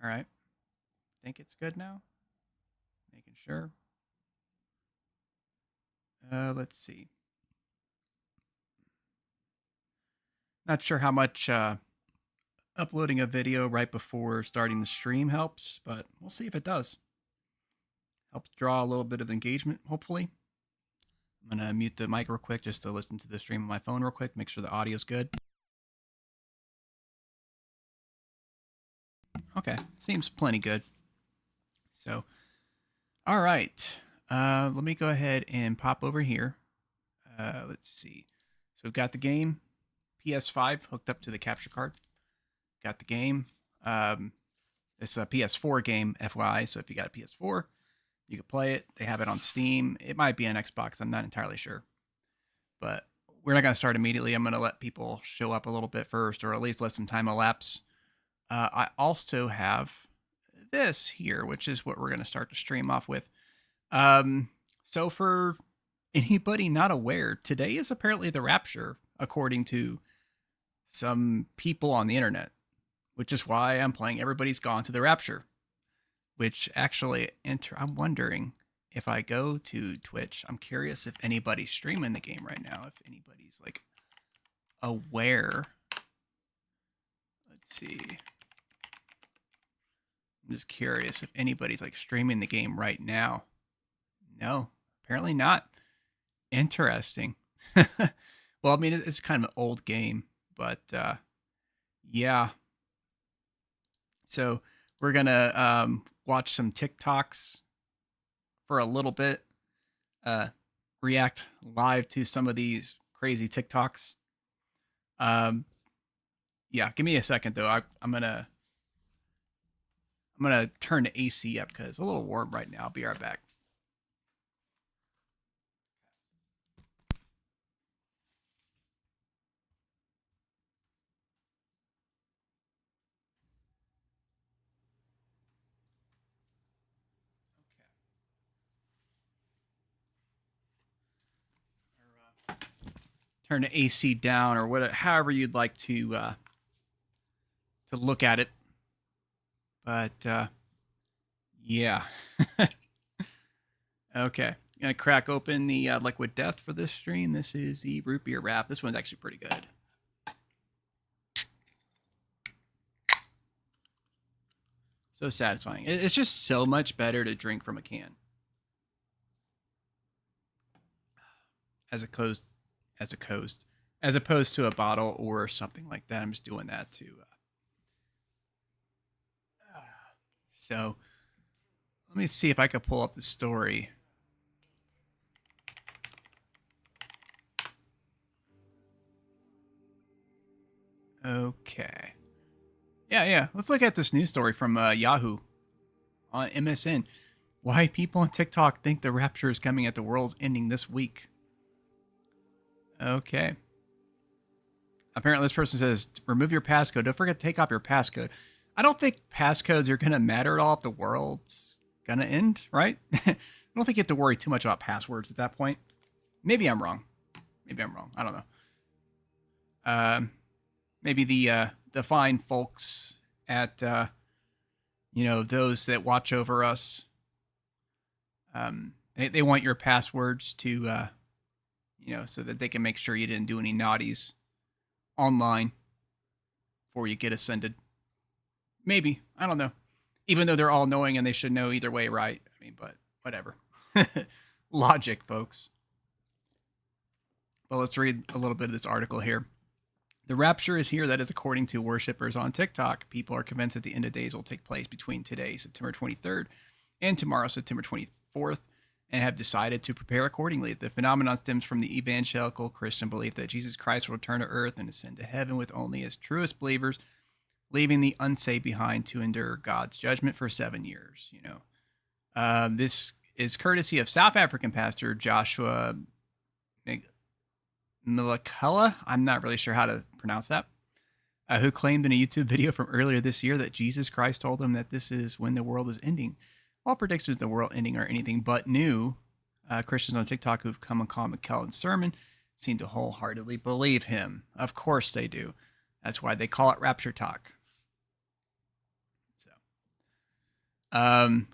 All right. Think it's good now? Making sure. Let's see. Not sure how much uploading a video right before starting the stream helps, but we'll see if it does. Helps draw a little bit of engagement, hopefully. I'm going to mute the mic real quick just to listen to the stream on my phone real quick, make sure the audio's good. Okay, seems plenty good. So, all right. Let me go ahead and pop over here. Let's see. So we've got the game, PS5 hooked up to the capture card. Got the game. It's a PS4 game, FYI. So if you got a PS4, you can play it. They have it on Steam. It might be on Xbox. I'm not entirely sure. But we're not going to start immediately. I'm going to let people show up a little bit first, or at least let some time elapse. I also have this here, which is what we're going to start to stream off with. So for anybody not aware, today is apparently the Rapture, according to some people on the internet, which is why I'm playing Everybody's Gone to the Rapture, which actually I'm wondering if I go to Twitch, I'm curious if anybody's streaming the game right now, if anybody's like aware. Let's see. I'm just curious if anybody's like streaming the game right now. No, apparently not. Interesting. Well, I mean, it's kind of an old game, but yeah. So we're gonna watch some TikToks for a little bit, react live to some of these crazy TikToks. Yeah, give me a second though. I'm gonna turn the AC up because it's a little warm right now. I'll be right back. Turn the AC down or whatever, however you'd like to look at it. But yeah. Okay, I'm gonna crack open the Liquid Death for this stream. This is the root beer wrap. This one's actually pretty good. So satisfying. It's just so much better to drink from a can as opposed to a bottle or something like that. I'm just doing that to. So let me see if I could pull up the story. Okay. Yeah. Let's look at this news story from Yahoo on MSN. Why people on TikTok think the rapture is coming at the world's ending this week. Okay. Apparently, this person says, remove your passcode. Don't forget to take off your passcode. I don't think passcodes are going to matter at all if the world's going to end, right? I don't think you have to worry too much about passwords at that point. Maybe I'm wrong. I don't know. Maybe the fine folks at, those that watch over us, they want your passwords to, so that they can make sure you didn't do any naughties online before you get ascended. Maybe. I don't know. Even though they're all knowing and they should know either way, right? I mean, but whatever. Logic, folks. Well, let's read a little bit of this article here. The rapture is here. That is according to worshippers on TikTok. People are convinced that the end of days will take place between today, September 23rd, and tomorrow, September 24th, and have decided to prepare accordingly. The phenomenon stems from the evangelical Christian belief that Jesus Christ will return to earth and ascend to heaven with only his truest believers, leaving the unsaved behind to endure God's judgment for 7 years. This is courtesy of South African pastor Joshua Milakala. I'm not really sure how to pronounce that. Who claimed in a YouTube video from earlier this year that Jesus Christ told him that this is when the world is ending. All predictions of the world ending are anything but new. Christians on TikTok who've come upon McKellen's sermon seem to wholeheartedly believe him. Of course they do. That's why they call it Rapture Talk. So,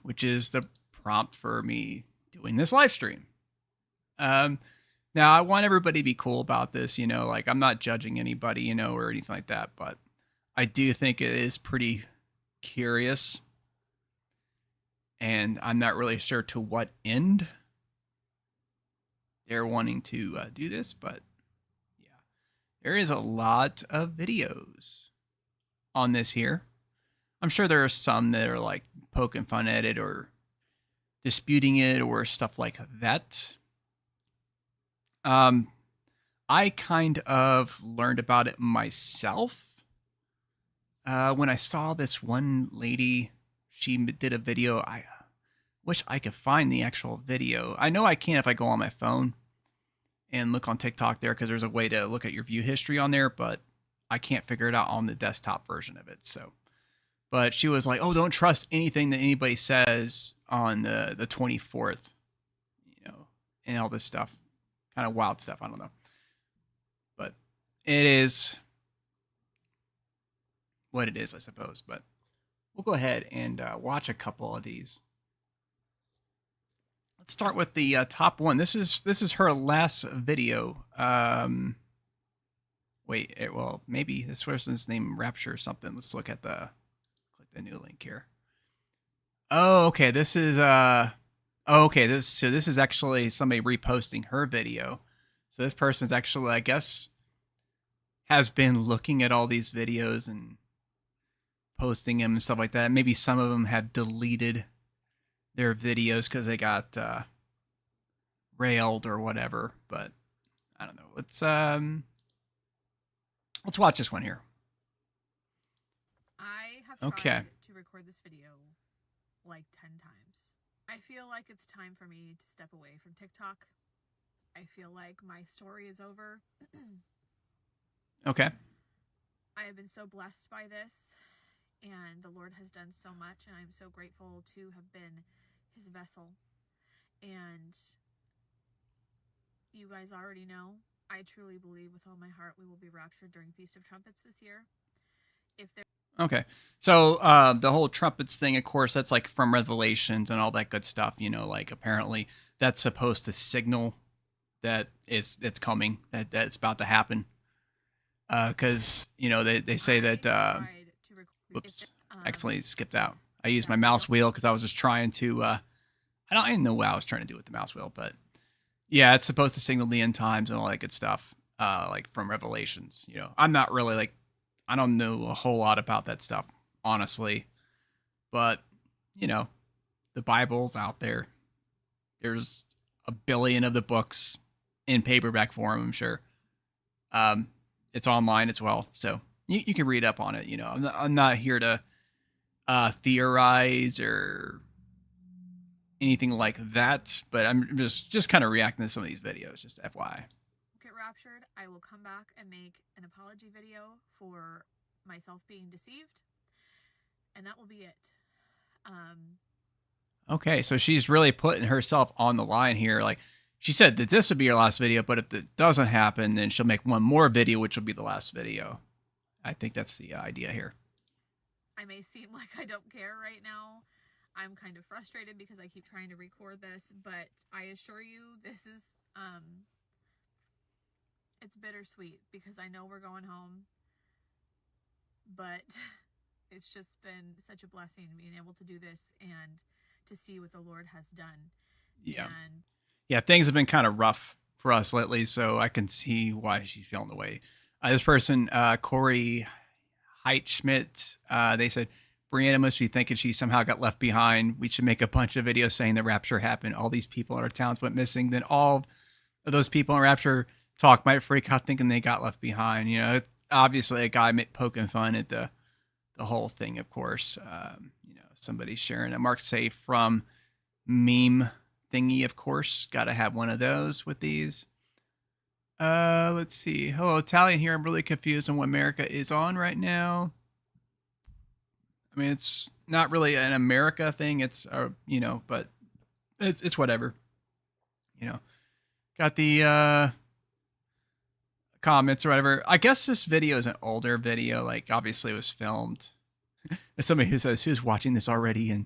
which is the prompt for me doing this live stream. Now I want everybody to be cool about this, like I'm not judging anybody, or anything like that, but I do think it is pretty curious, and I'm not really sure to what end they're wanting to do this, but yeah, there is a lot of videos on this here. I'm sure there are some that are like poking fun at it or disputing it or stuff like that. I kind of learned about it myself when I saw this one lady. She did a video. I wish I could find the actual video. I know I can if I go on my phone and look on TikTok there, because there's a way to look at your view history on there, but I can't figure it out on the desktop version of it. So, but she was like, "Oh, don't trust anything that anybody says on the 24th, and all this stuff, kind of wild stuff. I don't know, but it is what it is, I suppose. But we'll go ahead and watch a couple of these. Let's start with the top one. This is her last video. Wait, well, maybe this person's name Rapture or something. Let's look at click the new link here. Oh, okay. This is this is actually somebody reposting her video. So this person's actually, I guess, has been looking at all these videos and posting them and stuff like that. Maybe some of them have deleted their videos because they got railed or whatever. But I don't know. Let's watch this one here. I have tried to record this video like 10 times. I feel like it's time for me to step away from TikTok. I feel like my story is over. Okay. I have been so blessed by this, and the Lord has done so much, and I'm so grateful to have been his vessel. And you guys already know, I truly believe with all my heart we will be raptured during Feast of Trumpets this year. Okay. So the whole trumpets thing, of course, that's like from Revelations and all that good stuff, like apparently that's supposed to signal that it's coming, that it's about to happen. Because, they say that, whoops, accidentally skipped out. I used my mouse wheel because I was just trying to, I don't even know what I was trying to do with the mouse wheel, but yeah, it's supposed to signal the end times and all that good stuff, like from Revelations. I'm not really like, I don't know a whole lot about that stuff, honestly, but the Bible's out there. There's a billion of the books in paperback form, I'm sure. It's online as well, so you can read up on it. I'm not here to theorize or anything like that, but I'm just kind of reacting to some of these videos, just FYI. Get raptured, I will come back and make an apology video for myself being deceived, and that will be it. Okay, so she's really putting herself on the line here. Like, she said that this would be her last video, but if it doesn't happen, then she'll make one more video, which will be the last video. I think that's the idea here. I may seem like I don't care right now. I'm kind of frustrated because I keep trying to record this, but I assure you this is, it's bittersweet because I know we're going home, but it's just been such a blessing being able to do this and to see what the Lord has done. Yeah. Yeah, things have been kind of rough for us lately, so I can see why she's feeling the way. This person, Corey Heitschmidt, they said, Brianna must be thinking she somehow got left behind. We should make a bunch of videos saying the rapture happened. All these people in our towns went missing. Then all of those people in rapture talk might freak out thinking they got left behind. Obviously a guy poking fun at the whole thing, of course. Somebody sharing a Mark Safe from meme thingy, of course. Got to have one of those with these. Let's see. Hello, Italian here. I'm really confused on what America is on right now. I mean, it's not really an America thing. It's, but it's whatever. Got the comments or whatever. I guess this video is an older video. Like, obviously it was filmed. As somebody who says, who's watching this already and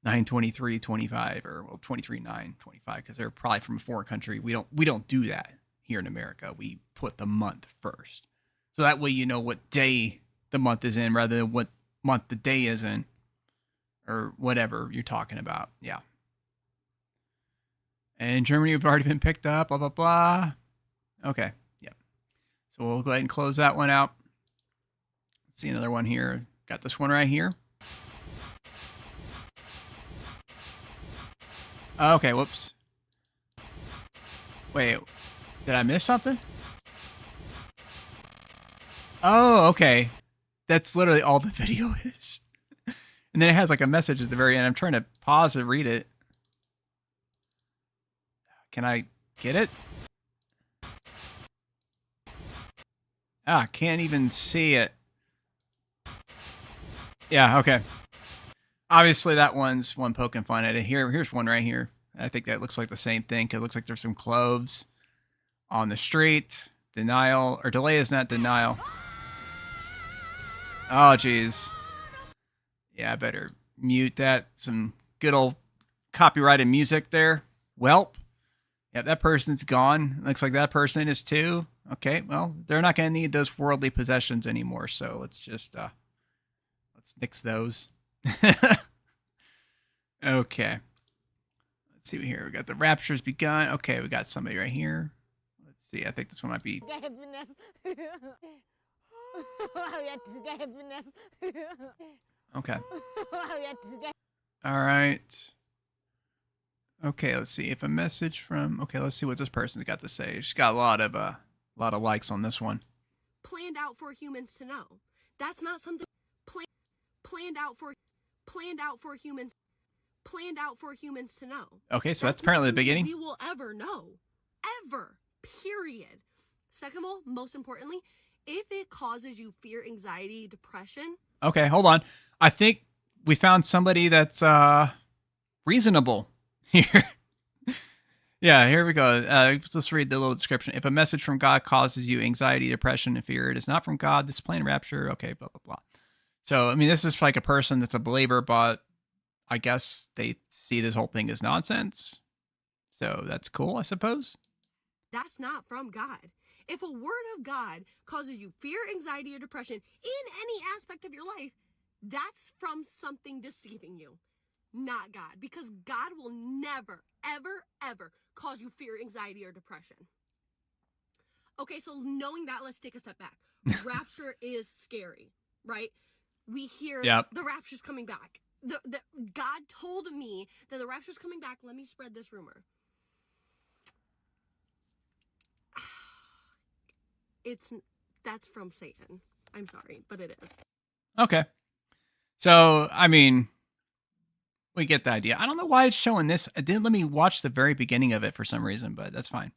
9/23/25 or well 23/9/25 because they're probably from a foreign country. We don't do that here in America. We put the month first, so that way you know what day the month is in rather than what month the day is in, or whatever you're talking about. Yeah. And Germany have already been picked up. Blah blah blah. Okay. Yep. So we'll go ahead and close that one out. Let's see another one here. Got this one right here. Okay, whoops. Wait, did I miss something? Oh, okay. That's literally all the video is. And then it has like a message at the very end. I'm trying to pause and read it. Can I get it? Can't even see it. Yeah, okay. Obviously, that one's one poking fun at it. Here's one right here. I think that looks like the same thing because it looks like there's some cloves on the street. Denial or delay is not denial. Oh, geez. Yeah, I better mute that. Some good old copyrighted music there. Welp. Yep, that person's gone. Looks like that person is too. Okay, well, they're not going to need those worldly possessions anymore. So let's just let's nix those. Okay. Let's see here. We got the Rapture's begun. Okay, we got somebody right here. Let's see. I think this one might be. Okay. All right. Okay, let's see if a message from. Okay, let's see what this person's got to say. She's got a lot of likes on this one. Planned out for humans to know. That's not something planned out for humans to know. Okay, so that's apparently the beginning. We will ever know, ever. Period. Second of all, most importantly, if it causes you fear, anxiety, depression. Okay, hold on. I think we found somebody that's reasonable here. Yeah, here we go. Let's read the little description. If a message from God causes you anxiety, depression, and fear, it is not from God. This is plain Rapture. Okay, blah, blah, blah. So, I mean, this is like a person that's a believer, but I guess they see this whole thing as nonsense. So that's cool, I suppose. That's not from God. If a word of God causes you fear, anxiety, or depression in any aspect of your life, that's from something deceiving you, not God. Because God will never, ever, ever cause you fear, anxiety, or depression. Okay, so knowing that, let's take a step back. Rapture is scary, right? We hear the rapture's coming back. God told me that the rapture's coming back. Let me spread this rumor. That's from Satan. I'm sorry, but it is. Okay. So, I mean, we get the idea. I don't know why it's showing this. It didn't let me watch the very beginning of it for some reason, but that's fine.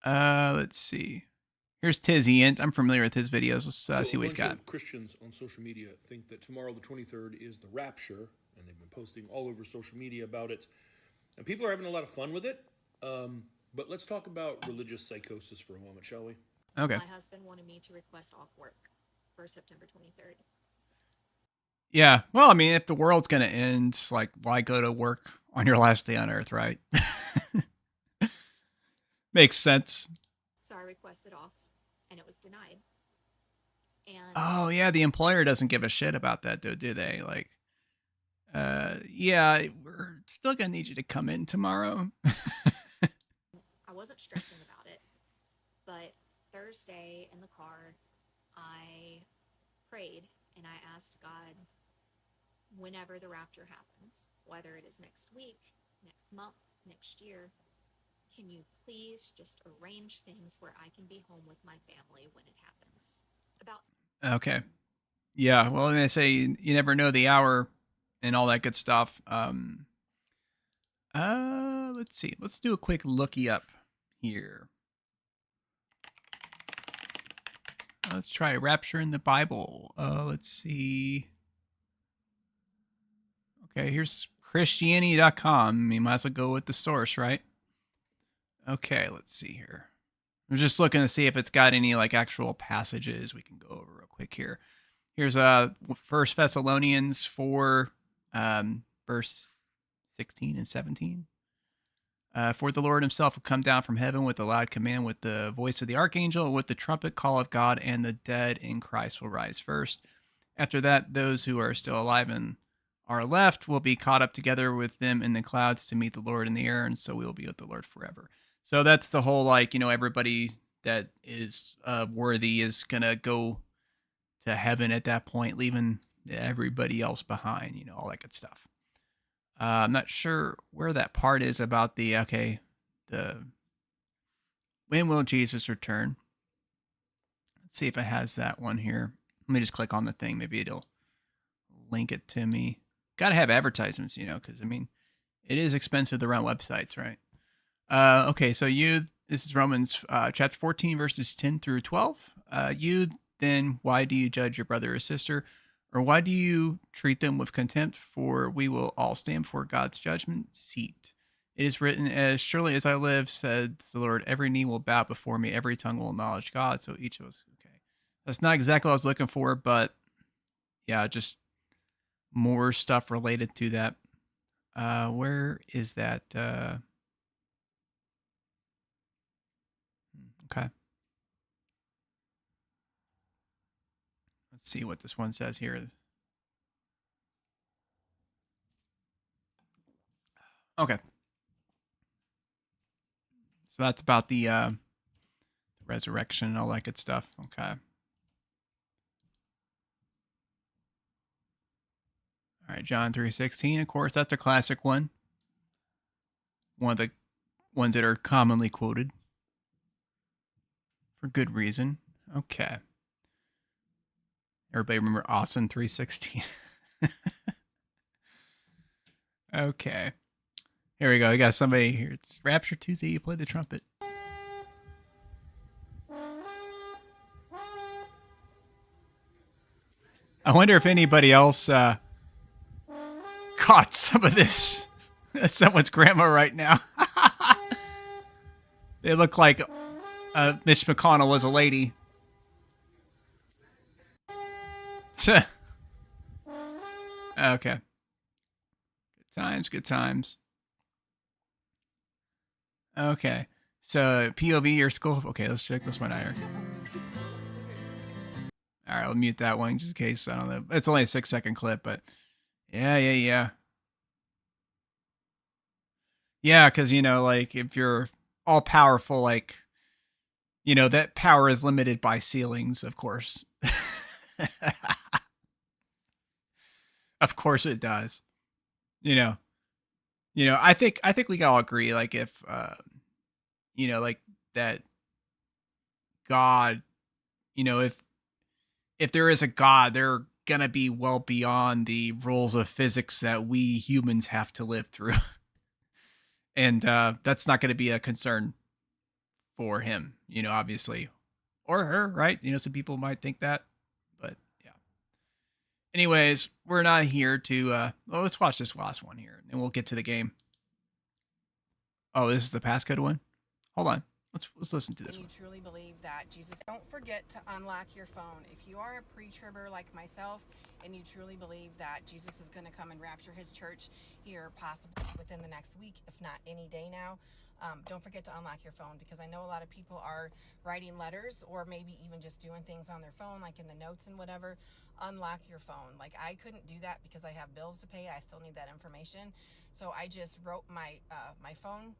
Let's see. Here's Tizzy Int. I'm familiar with his videos. Let's see what he's got. A bunch of Christians on social media think that tomorrow, the 23rd, is the rapture, and they've been posting all over social media about it. And people are having a lot of fun with it. But let's talk about religious psychosis for a moment, shall we? Okay. My husband wanted me to request off work for September 23rd. Yeah. Well, I mean, if the world's going to end, like, why go to work on your last day on Earth, right? Makes sense. So I requested off, and it was denied. And oh, yeah, the employer doesn't give a shit about that, though, do they? Like, yeah, we're still going to need you to come in tomorrow. I wasn't stressing about it. But Thursday in the car, I prayed, and I asked God, whenever the rapture happens, whether it is next week, next month, next year, can you please just arrange things where I can be home with my family when it happens? Okay. Yeah, well, they say you never know the hour and all that good stuff. Let's see. Let's do a quick looky up here. Let's try Rapture in the Bible. Let's see. Okay, here's Christianity.com. You might as well go with the source, right? Okay, let's see here. I'm just looking to see if it's got any like actual passages we can go over real quick here. Here's 1 Thessalonians 4, verse 16 and 17. For the Lord himself will come down from heaven with a loud command, with the voice of the archangel, and with the trumpet call of God, and the dead in Christ will rise first. After that, those who are still alive and are left will be caught up together with them in the clouds to meet the Lord in the air, and so we will be with the Lord forever. So that's the whole, like, everybody that is worthy is going to go to heaven at that point, leaving everybody else behind, all that good stuff. I'm not sure where that part is about the when will Jesus return? Let's see if it has that one here. Let me just click on the thing. Maybe it'll link it to me. Got to have advertisements, because it is expensive to run websites, right? Okay, so this is Romans chapter 14, verses 10 through 12. You then, why do you judge your brother or sister? Or why do you treat them with contempt? For we will all stand before God's judgment seat. It is written, as surely as I live, said the Lord, every knee will bow before me, every tongue will acknowledge God. So each of us, okay. That's not exactly what I was looking for, but yeah, just more stuff related to that. Where is that? Okay. Let's see what this one says here. Okay. So that's about the resurrection and all that good stuff. Okay. All right, John 3:16, of course, that's a classic one. One of the ones that are commonly quoted for good reason. Okay. Everybody remember Austin 3:16? Okay. Here we go. We got somebody here. It's Rapture Tuesday. You play the trumpet. I wonder if anybody else caught some of this. Someone's grandma right now. They look like Mitch McConnell was a lady. Okay. Good times. Okay. So POV or school. Okay, let's check this one out here. All right, I'll mute that one just in case. I don't know. It's only a 6-second clip, but yeah. Yeah, because, like, if you're all powerful, like, that power is limited by ceilings, of course. Of course it does. I think we can all agree, like, if, like, that God, if there is a God, they're going to be well beyond the rules of physics that we humans have to live through. And that's not going to be a concern for him, obviously, or her, right? Some people might think that, but yeah. Anyways, we're not here to, let's watch this last one here and we'll get to the game. Oh, this is the passcode one? Hold on. Let's listen to this one. You truly believe that Jesus... Don't forget to unlock your phone. If you are a pre-tribber like myself and you truly believe that Jesus is going to come and rapture his church here possibly within the next week, if not any day now, don't forget to unlock your phone, because I know a lot of people are writing letters or maybe even just doing things on their phone, like in the notes and whatever. Unlock your phone. Like, I couldn't do that because I have bills to pay. I still need that information. So I just wrote my phone,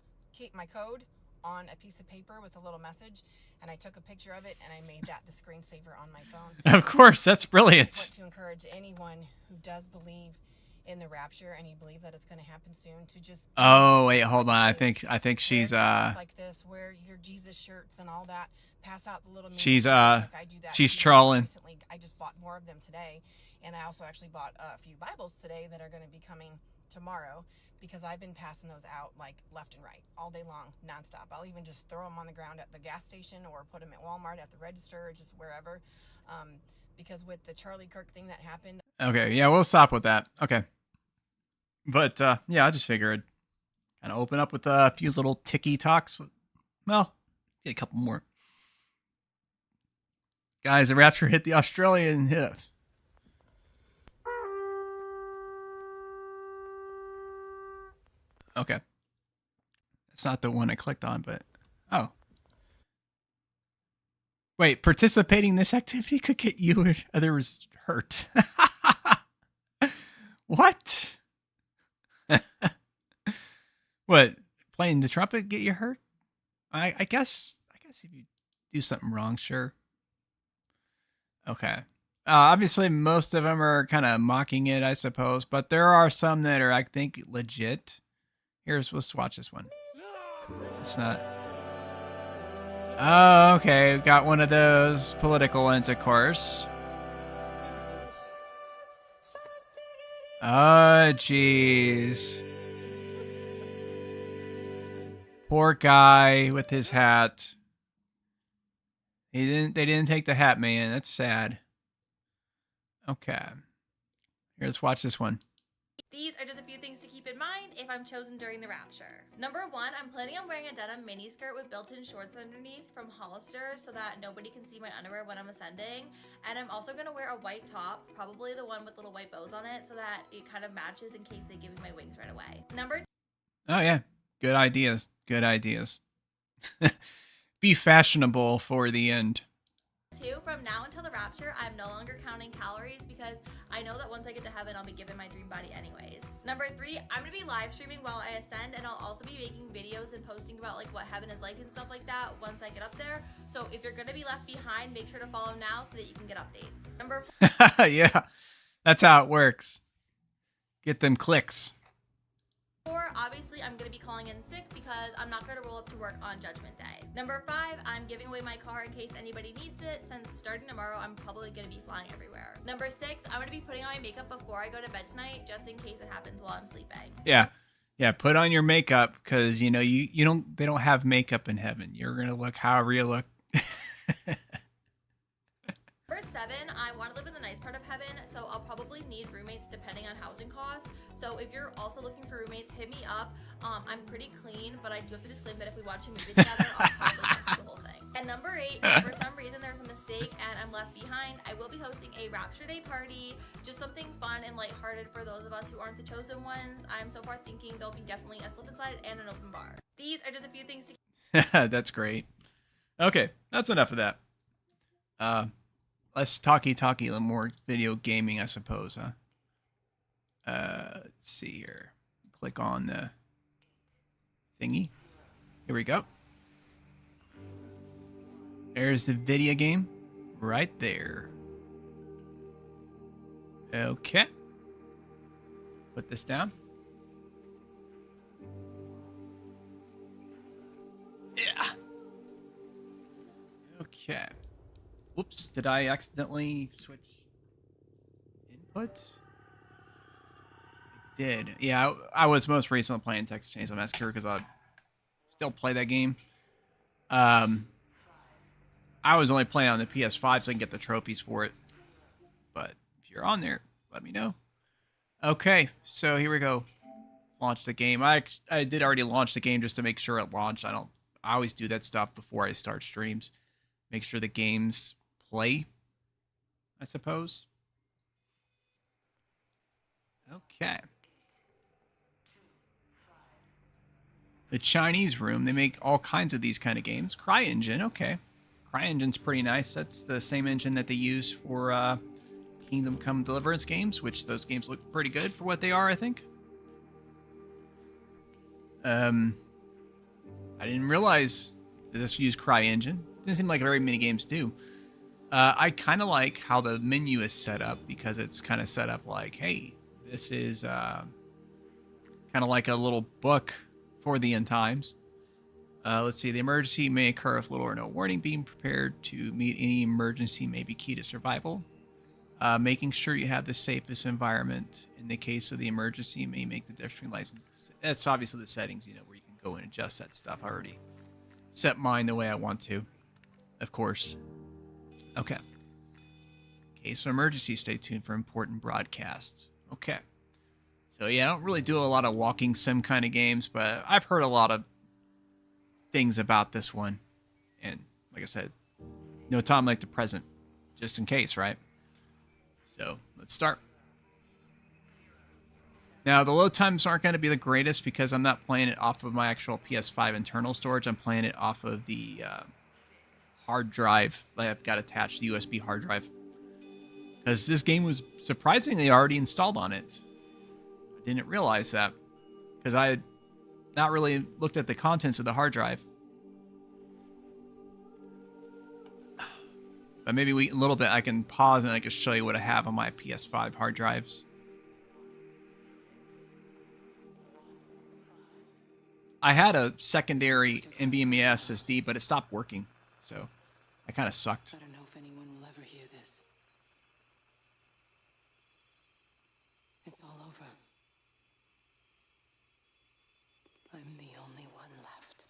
my code on a piece of paper with a little message, and I took a picture of it and I made that the screensaver on my phone. Of course, that's brilliant. I want to encourage anyone who does believe in the rapture and you believe that it's going to happen soon to just... Oh, wait, hold on. I think she's like this, wear your Jesus shirts and all that, pass out the little... She's like I do that. She's trolling. Recently, I just bought more of them today, and I also actually bought a few Bibles today that are going to be coming tomorrow, because I've been passing those out like left and right all day long, nonstop. I'll even just throw them on the ground at the gas station or put them at Walmart at the register or just wherever, because with the Charlie Kirk thing that happened... Okay, yeah, we'll stop with that. Okay. But yeah, I just figured kind of open up with a few little ticky talks. Well, get a couple more. Guys, the Rapture hit the Australian hit us. Okay. It's not the one I clicked on, but oh. Wait, participating in this activity could get you or others hurt. What? What? Playing the trumpet get you hurt? I guess if you do something wrong, sure. Okay. Obviously, most of them are kind of mocking it, I suppose, but there are some that are, I think, legit. Let's watch this one. It's not. Oh, okay. We've got one of those political ones, of course. Oh, jeez. Poor guy with his hat. They didn't take the hat, man. That's sad. Okay. Here, let's watch this one. These are just a few things to keep in mind if I'm chosen during the Rapture. Number one, I'm planning on wearing a denim miniskirt with built-in shorts underneath from Hollister so that nobody can see my underwear when I'm ascending. And I'm also going to wear a white top, probably the one with little white bows on it, so that it kind of matches in case they give me my wings right away. Number two. Oh, yeah. Good ideas. Good ideas. Be fashionable for the end. From now until the Rapture, I'm no longer counting calories because I know that once I get to heaven, I'll be given my dream body anyways. Number three, I'm going to be live streaming while I ascend, and I'll also be making videos and posting about like what heaven is like and stuff like that once I get up there. So if you're going to be left behind, make sure to follow now so that you can get updates. Number yeah, that's how it works. Get them clicks. four, obviously I'm going to be calling in sick because I'm not going to roll up to work on Judgment Day. Number five, I'm giving away my car in case anybody needs it, since starting tomorrow I'm probably going to be flying everywhere. Number six, I'm going to be putting on my makeup before I go to bed tonight just in case it happens while I'm sleeping. Yeah, put on your makeup because you know they don't have makeup in heaven. You're going to look however you look. Number seven, I want to live in the nice part of heaven, so I'll probably need roommates depending on housing costs. So if you're also looking for roommates, hit me up. I'm pretty clean, but I do have to disclaim that if we watch a movie together, I'll probably watch the whole thing. And number eight, if for some reason there's a mistake and I'm left behind, I will be hosting a Rapture Day party, just something fun and lighthearted for those of us who aren't the chosen ones. I'm so far thinking there'll be definitely a slip inside and an open bar. These are just a few things to That's great. Okay, that's enough of that. Let's talky a little more video gaming, I suppose, huh? Let's see here. Click on the thingy. Here we go. There's the video game right there. Okay. Put this down. Yeah. Okay. Whoops, did I accidentally switch inputs? I did. Yeah, I was most recently playing Texas Chainsaw Massacre because I still play that game. I was only playing on the PS5 so I can get the trophies for it. But if you're on there, let me know. Okay, so here we go. Let's launch the game. I did already launch the game just to make sure it launched. I always do that stuff before I start streams. Make sure the game's play, I suppose. Okay. The Chinese Room, they make all kinds of these kind of games. CryEngine, okay. CryEngine's pretty nice. That's the same engine that they use for Kingdom Come Deliverance games, which those games look pretty good for what they are, I think. I didn't realize that this used CryEngine. Doesn't seem like very many games do. I kind of like how the menu is set up because it's kind of set up like, hey, this is kind of like a little book for the end times. Let's see. The emergency may occur with little or no warning. Being prepared to meet any emergency may be key to survival. Making sure you have the safest environment in the case of the emergency may make the difference between license. That's obviously the settings, where you can go and adjust that stuff. I already set mine the way I want to, of course. Okay. Case of emergency, stay tuned for important broadcasts. Okay. So yeah, I don't really do a lot of walking sim kind of games, but I've heard a lot of things about this one. And like I said, no time like the present, just in case, right? So let's start. Now, the load times aren't going to be the greatest because I'm not playing it off of my actual PS5 internal storage. I'm playing it off of the hard drive that I've got attached, the USB hard drive. Because this game was surprisingly already installed on it. I didn't realize that because I had not really looked at the contents of the hard drive. But maybe a little bit I can pause and I can show you what I have on my PS5 hard drives. I had a secondary NVMe SSD, but it stopped working. So I kind of sucked. I don't know if anyone will ever hear this. It's all over. I'm the only one left.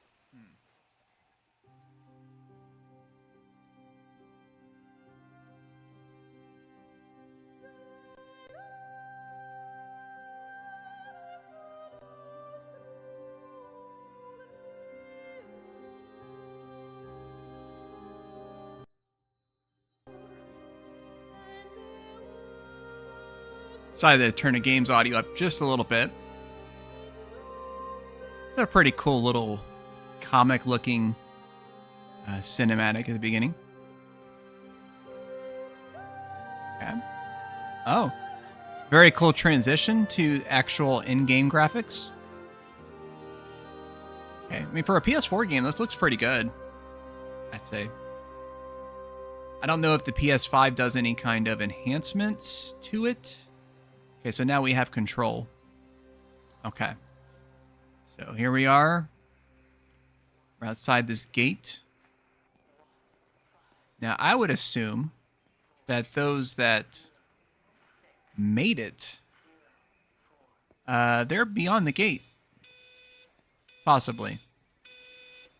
Decided to turn the game's audio up just a little bit. It's a pretty cool little comic-looking cinematic at the beginning. Okay. Oh. Very cool transition to actual in-game graphics. Okay. I mean, for a PS4 game, this looks pretty good, I'd say. I don't know if the PS5 does any kind of enhancements to it. Okay, so now we have control. Okay. So here we are. We're outside this gate. Now, I would assume that those that made it, they're beyond the gate. Possibly.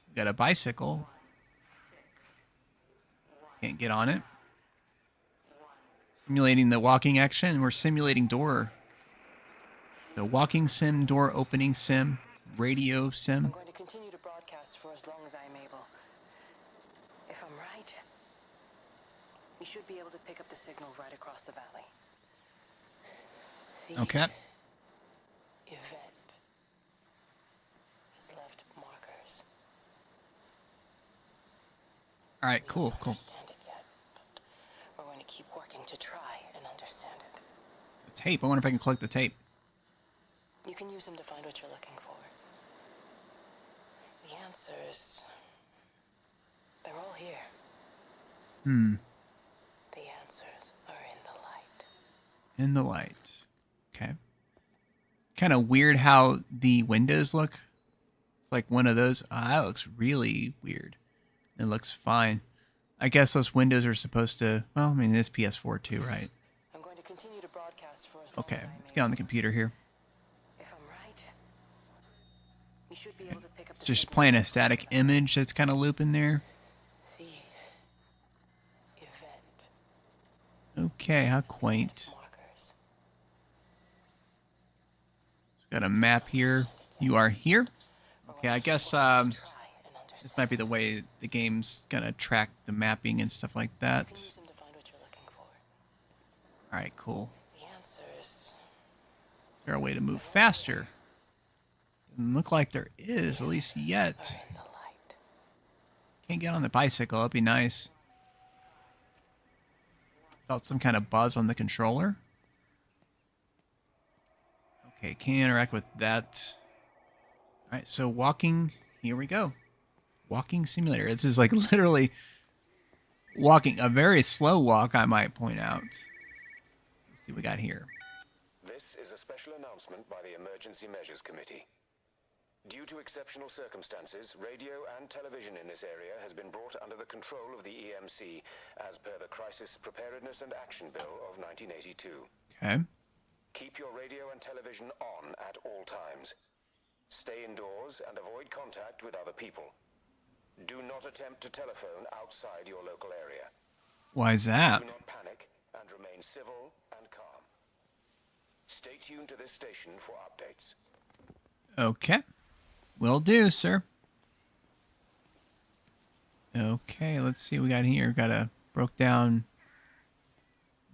We got a bicycle. Can't get on it. Simulating the walking action. We're simulating door. So walking sim, door opening sim, radio sim. I'm going to continue to broadcast for as long as I am able. If I'm right, we should be able to pick up the signal right across the valley. The Okay. event has left markers. All right, cool, cool. Understand it yet, but we're going to keep working to try and understand it. So tape. I wonder if I can collect the tape. You can use them to find what you're looking for. The answers, they're all here. The answers are in the light. In the light. Okay. Kind of weird how the windows look. It's like one of those. Oh, that looks really weird. It looks fine. I guess those windows are supposed to. Well, I mean, it's PS4 too, right? I'm going to continue to broadcast for as long Okay, as I let's may. get on the computer here. If I'm right, we should be able to pick up the Just signal playing a across static the valley. image that's kind of looping there. The event. Okay, how quaint. Markers. Got a map here. You are here. Okay, I guess Try and this understand. might be the way the game's gonna track the mapping and stuff like that. You can use them to find what you're looking for. All right, cool. The answers Is there a way to move faster? Doesn't look like there is, at least yet. are in the light. Can't get on the bicycle. That'd be nice. Felt some kind of buzz on the controller. Okay, can't interact with that. All right, so walking. Here we go. Walking simulator. This is like literally walking. A very slow walk, I might point out. Let's see what we got here. This is a special announcement by the Emergency Measures Committee. Due to exceptional circumstances, radio and television in this area has been brought under the control of the EMC as per the Crisis Preparedness and Action Bill of 1982. Okay. Keep your radio and television on at all times. Stay indoors and avoid contact with other people. Do not attempt to telephone outside your local area. Why is that? Do not panic and remain civil and calm. Stay tuned to this station for updates. Okay. Will do, sir. Okay, let's see what we got here. Got a broke down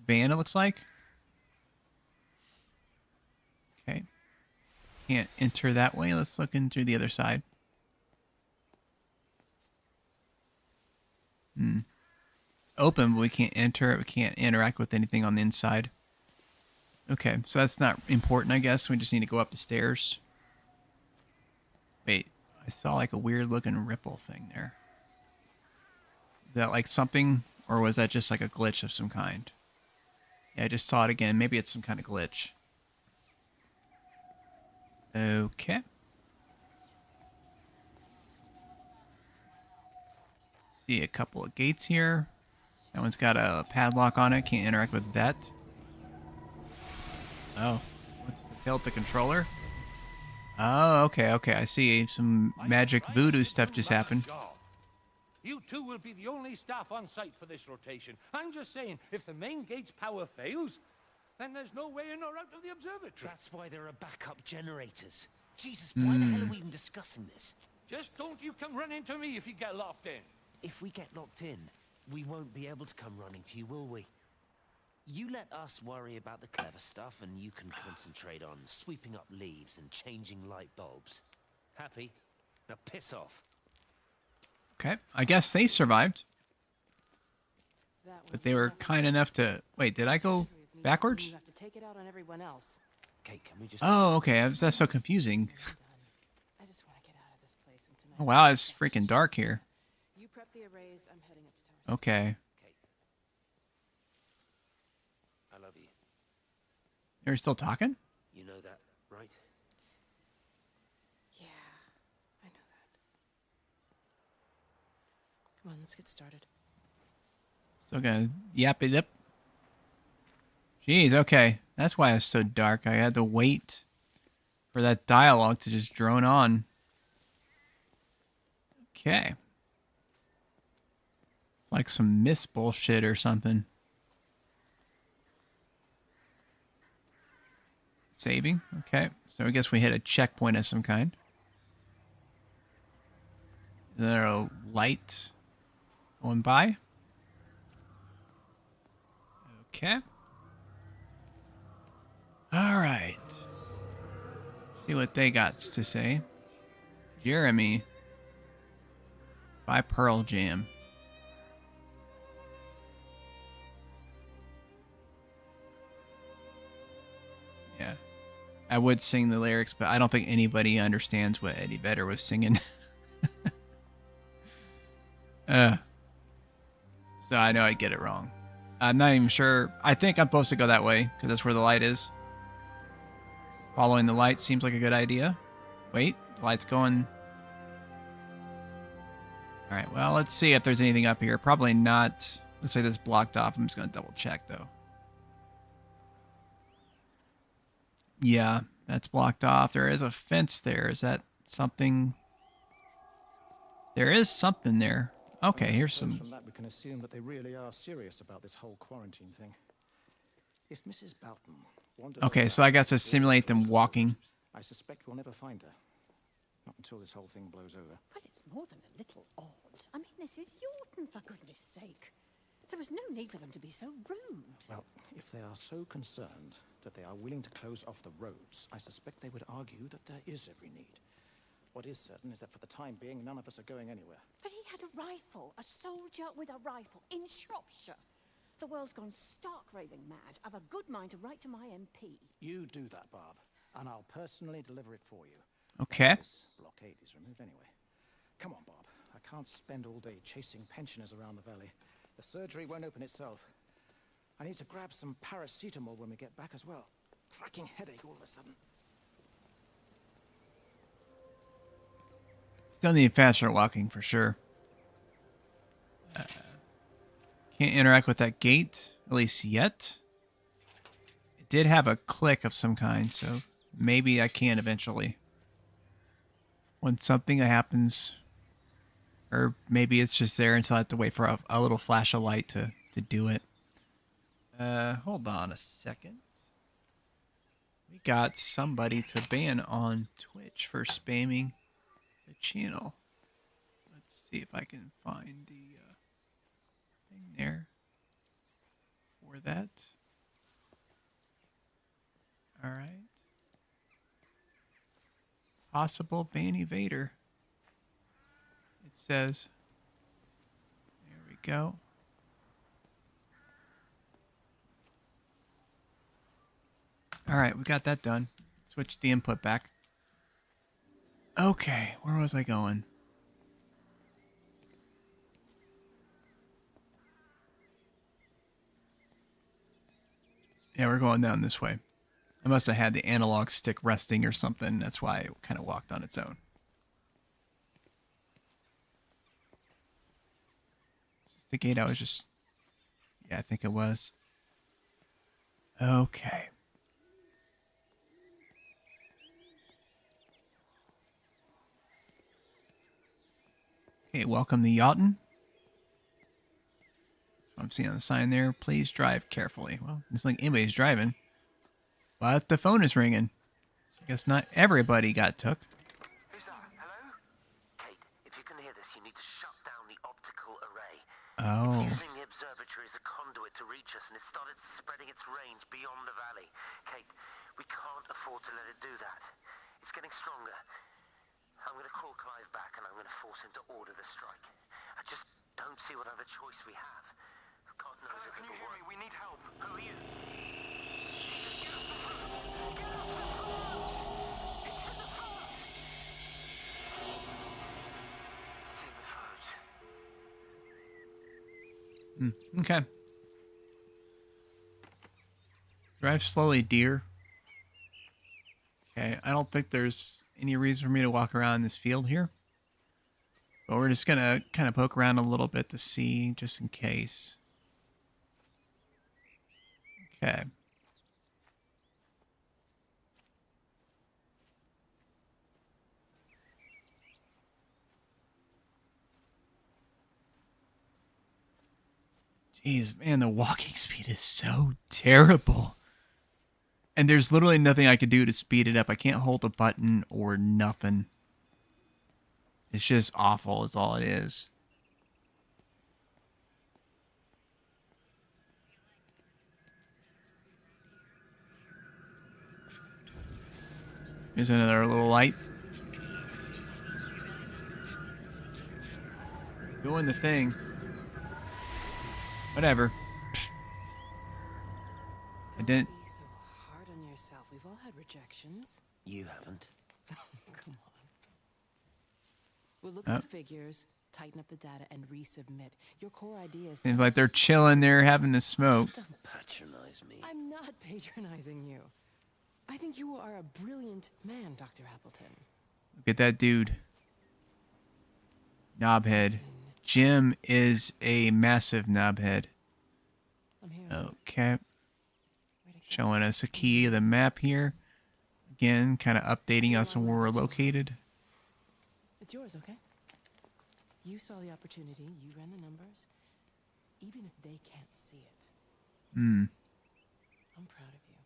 van, it looks like. Okay. can't enter that way. Let's look in through the other side. It's open, but we can't enter it. We can't interact with anything on the inside. Okay, so that's not important, I guess. We just need to go up the stairs. Wait, I saw like a weird looking ripple thing there. Is that like something, or was that just like a glitch of some kind? Yeah, I just saw it again. Maybe it's some kind of glitch. Okay. See a couple of gates here. That one's got a padlock on it. Can't interact with that. Oh, what's this, the tilt the controller? Oh, okay, okay. I see some magic voodoo stuff just happened. You two will be the only staff on site for this rotation. I'm just saying, if the main gate's power fails, then there's no way in or out of the observatory. That's why there are backup generators. Jesus, why the hell are we even discussing this? Just don't you come running to me if you get locked in. If we get locked in, we won't be able to come running to you, will we? You let us worry about the clever stuff, and you can concentrate on sweeping up leaves and changing light bulbs. Happy? Now piss off. Okay, I guess they survived. But they were kind enough to... Wait, did I go backwards? You have to take it out on everyone else. Kate, can we just... Oh, okay. That's so confusing. I just want to get out of this place and tonight. Oh, wow, it's freaking dark here. You prep the arrays. I'm heading up to Tower. Okay. Kate. I love you. You're still talking? You know that, right? Yeah, I know that. Come on, let's get started. Still gonna yap it up. Jeez, okay. That's why it's so dark. I had to wait for that dialogue to just drone on. Okay. It's like some mist bullshit or something. Saving. Okay. So I guess we hit a checkpoint of some kind. Is there a light going by? Okay. All right. See what they got to say. Jeremy by Pearl Jam. Yeah. I would sing the lyrics, but I don't think anybody understands what Eddie Vedder was singing. So I know I get it wrong. I'm not even sure. I think I'm supposed to go that way because that's where the light is. Following the light seems like a good idea. Wait, the light's going. All right, well, let's see if there's anything up here. Probably not. Let's say this blocked off. I'm just going to double check, though. Yeah, that's blocked off. There is a fence there. Is that something? There is something there. Okay, here's some... From that, we can assume that they really are serious about this whole quarantine thing. If Mrs. Boughton wandered... Okay, so I got to simulate them walking. I suspect we'll never find her. Not until this whole thing blows over. But it's more than a little odd. I mean, this is Yorton, for goodness sake. There was no need for them to be so rude. Well, if they are so concerned that they are willing to close off the roads, I suspect they would argue that there is every need. What is certain is that for the time being, none of us are going anywhere. But he had a rifle, a soldier with a rifle, in Shropshire. The world's gone stark raving mad. I've a good mind to write to my MP. You do that, Barb, and I'll personally deliver it for you. Okay. This blockade is removed anyway. Come on, Bob. I can't spend all day chasing pensioners around the valley. The surgery won't open itself. I need to grab some paracetamol when we get back as well. Cracking headache all of a sudden. Still need faster walking for sure. Can't interact with that gate, at least yet. It did have a click of some kind, so maybe I can eventually. When something happens, or maybe it's just there until I have to wait for a little flash of light to do it. Hold on a second. We got somebody to ban on Twitch for spamming the channel. Let's see if I can find the thing there for that. All right. Possible Vanny Vader. It says. There we go. All right, we got that done. Switch the input back. Okay, where was I going? Yeah, we're going down this way. I must have had the analog stick resting or something. That's why it kind of walked on its own. Is this the gate I was just... Yeah, I think it was. Okay. Okay, welcome to Yawton. I'm seeing on the sign there. Please drive carefully. Well, it's like anybody's driving. But the phone is ringing. I guess not everybody got took. Who's that? Hello? Kate, if you can hear this, you need to shut down the optical array. Oh. It's using the observatory as a conduit to reach us, and it started spreading its range beyond the valley. Kate, we can't afford to let it do that. It's getting stronger. I'm going to call Clive back, and I'm going to force him to order the strike. I just don't see what other choice we have. God knows if it'll work. We need help. Who are you? Jesus, get off the phone! Get off the phone! It's in the phone! It's in the phone. Okay. Drive slowly, dear. Okay, I don't think there's any reason for me to walk around this field here. But we're just going to kind of poke around a little bit to see, just in case. Okay. Jeez, man, the walking speed is so terrible. And there's literally nothing I could do to speed it up. I can't hold a button or nothing. It's just awful is all it is. Here's another little light. Doing the thing. Whatever. I didn't... Be so hard on yourself. We've all had rejections. You haven't. Come on. We'll look at the figures, tighten up the data, and resubmit. Your core idea Seems like they're chilling there having a smoke. Don't patronize me. I'm not patronizing you. I think you are a brilliant man, Dr. Appleton. Look at that dude. Knobhead. Jim is a massive knobhead. Okay. Showing us a key of the map here. Again, kind of updating us on where we're located. It's yours, okay? You saw the opportunity, you ran the numbers. Even if they can't see it. I'm proud of you.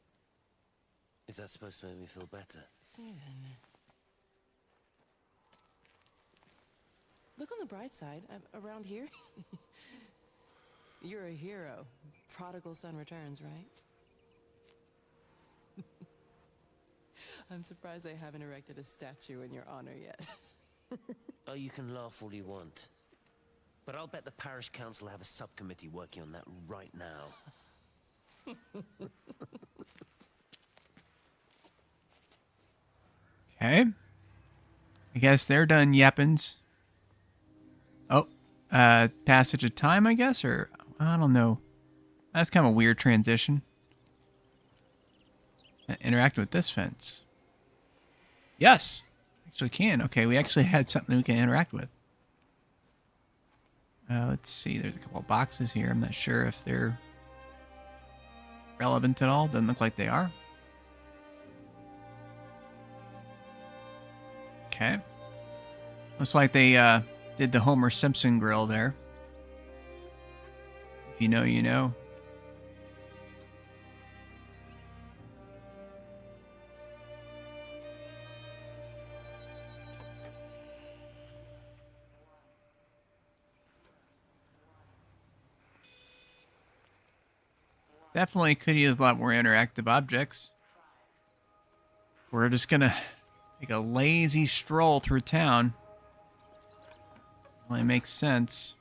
Is that supposed to make me feel better? Steven. Look on the bright side. Around here, you're a hero. Prodigal son returns, right? I'm surprised they haven't erected a statue in your honor yet. Oh, you can laugh all you want. But I'll bet the parish council have a subcommittee working on that right now. Okay. I guess they're done yappins. Oh, passage of time, I guess, or I don't know. That's kind of a weird transition. Interact with this fence. Yes, actually can. Okay, we actually had something we can interact with. Let's see. There's a couple of boxes here. I'm not sure if they're relevant at all. Doesn't look like they are. Okay. Looks like they did the Homer Simpson grill there. If you know, you know. Definitely could use a lot more interactive objects. We're just gonna Take a lazy stroll through town. Only makes sense.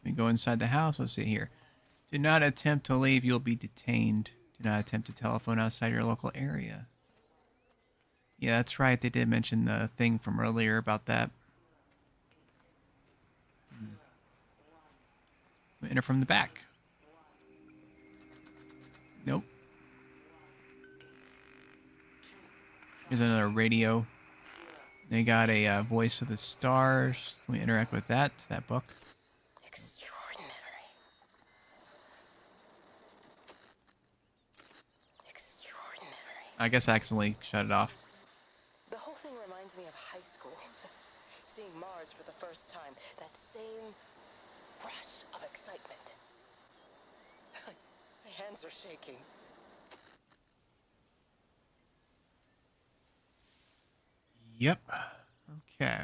We go inside the house. Let's see here. Do not attempt to leave. You'll be detained. Do not attempt to telephone outside your local area. Yeah, that's right. They did mention the thing from earlier about that. Enter from the back. Nope. Here's another radio. They got a voice of the stars. Can we interact with that book? Extraordinary. I guess I accidentally shut it off. The whole thing reminds me of high school. Seeing Mars for the first time. That same rush of excitement. My hands are shaking. Yep. Okay.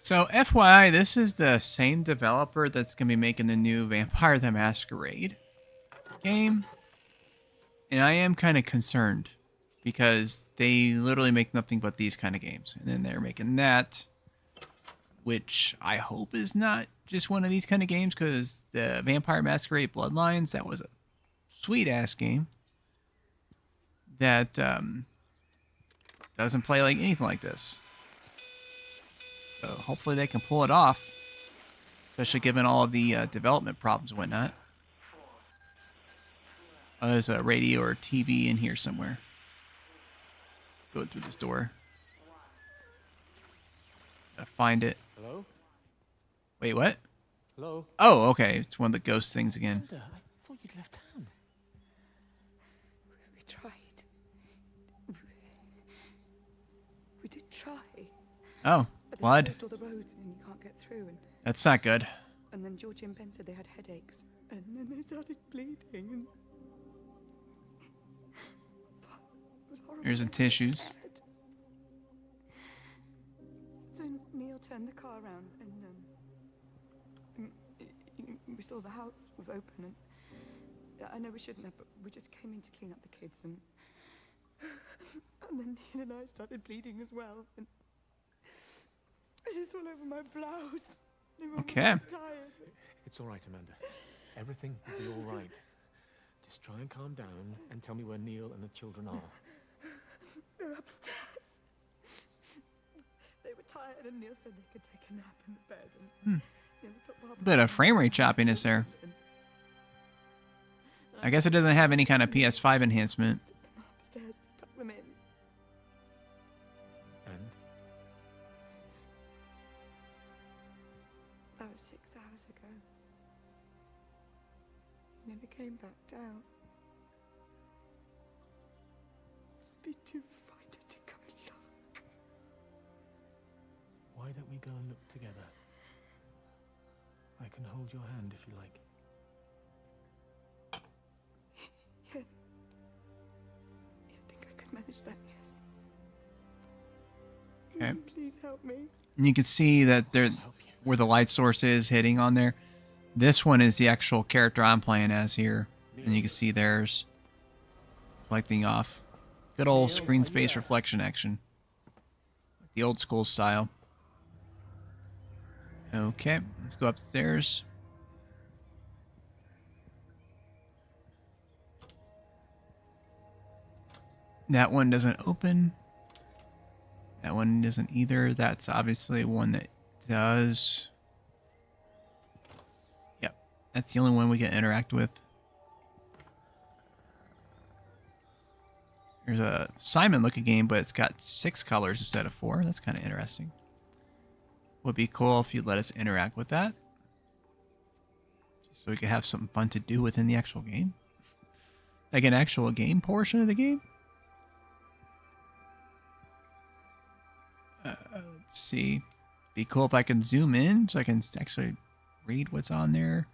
So, FYI, this is the same developer that's going to be making the new Vampire the Masquerade game. And I am kind of concerned because they literally make nothing but these kind of games. And then they're making that, which I hope is not just one of these kind of games, because the Vampire Masquerade Bloodlines, that was a sweet-ass game that doesn't play like anything like this. So hopefully they can pull it off, especially given all of the development problems and whatnot. Oh, there's a radio or TV in here somewhere. Let's go through this door. Gotta find it. Hello? Wait, what? Hello? Oh, okay. It's one of the ghost things again. I thought you'd left town. We tried. We did try. Oh, But blood. they closed all the roads and you can't get through. That's not good. And then Georgie and Ben said they had headaches. And then they started bleeding. And... It was horrible. Here's the I was so tissues. scared. So Neil turned the car around and we saw the house was open. And I know we shouldn't have, but we just came in to clean up the kids. And then Neil and I started bleeding as well. And it is all over my blouse. Okay. It's all right, Amanda. Everything will be all right. Just try and calm down and tell me where Neil and the children are. They're upstairs. They were tired, and Neil said they could take a nap in the bed. And Neil thought Barbara Bit of frame rate choppiness there. I guess it doesn't have any kind of PS5 enhancement. upstairs to tuck them in. And? That was 6 hours ago. He never came back down. Just be too frightened to go look. Why don't we go and look together? I can hold your hand if you like. Yeah. I think I could manage that, yes. Okay. Can you please help me? And you can see that there, where the light source is hitting on there. This one is the actual character I'm playing as here. And you can see there's reflecting off. Good old screen space reflection action. The old school style. Okay, let's go upstairs. That one doesn't open. That one doesn't either. That's obviously one that does. Yep, that's the only one we can interact with. There's a Simon looking game, but it's got 6 colors instead of 4. That's kind of interesting. Would be cool if you'd let us interact with that, just so we could have something fun to do within the actual game, like an actual game portion of the game. see. Be cool if I can zoom in so I can actually read what's on there.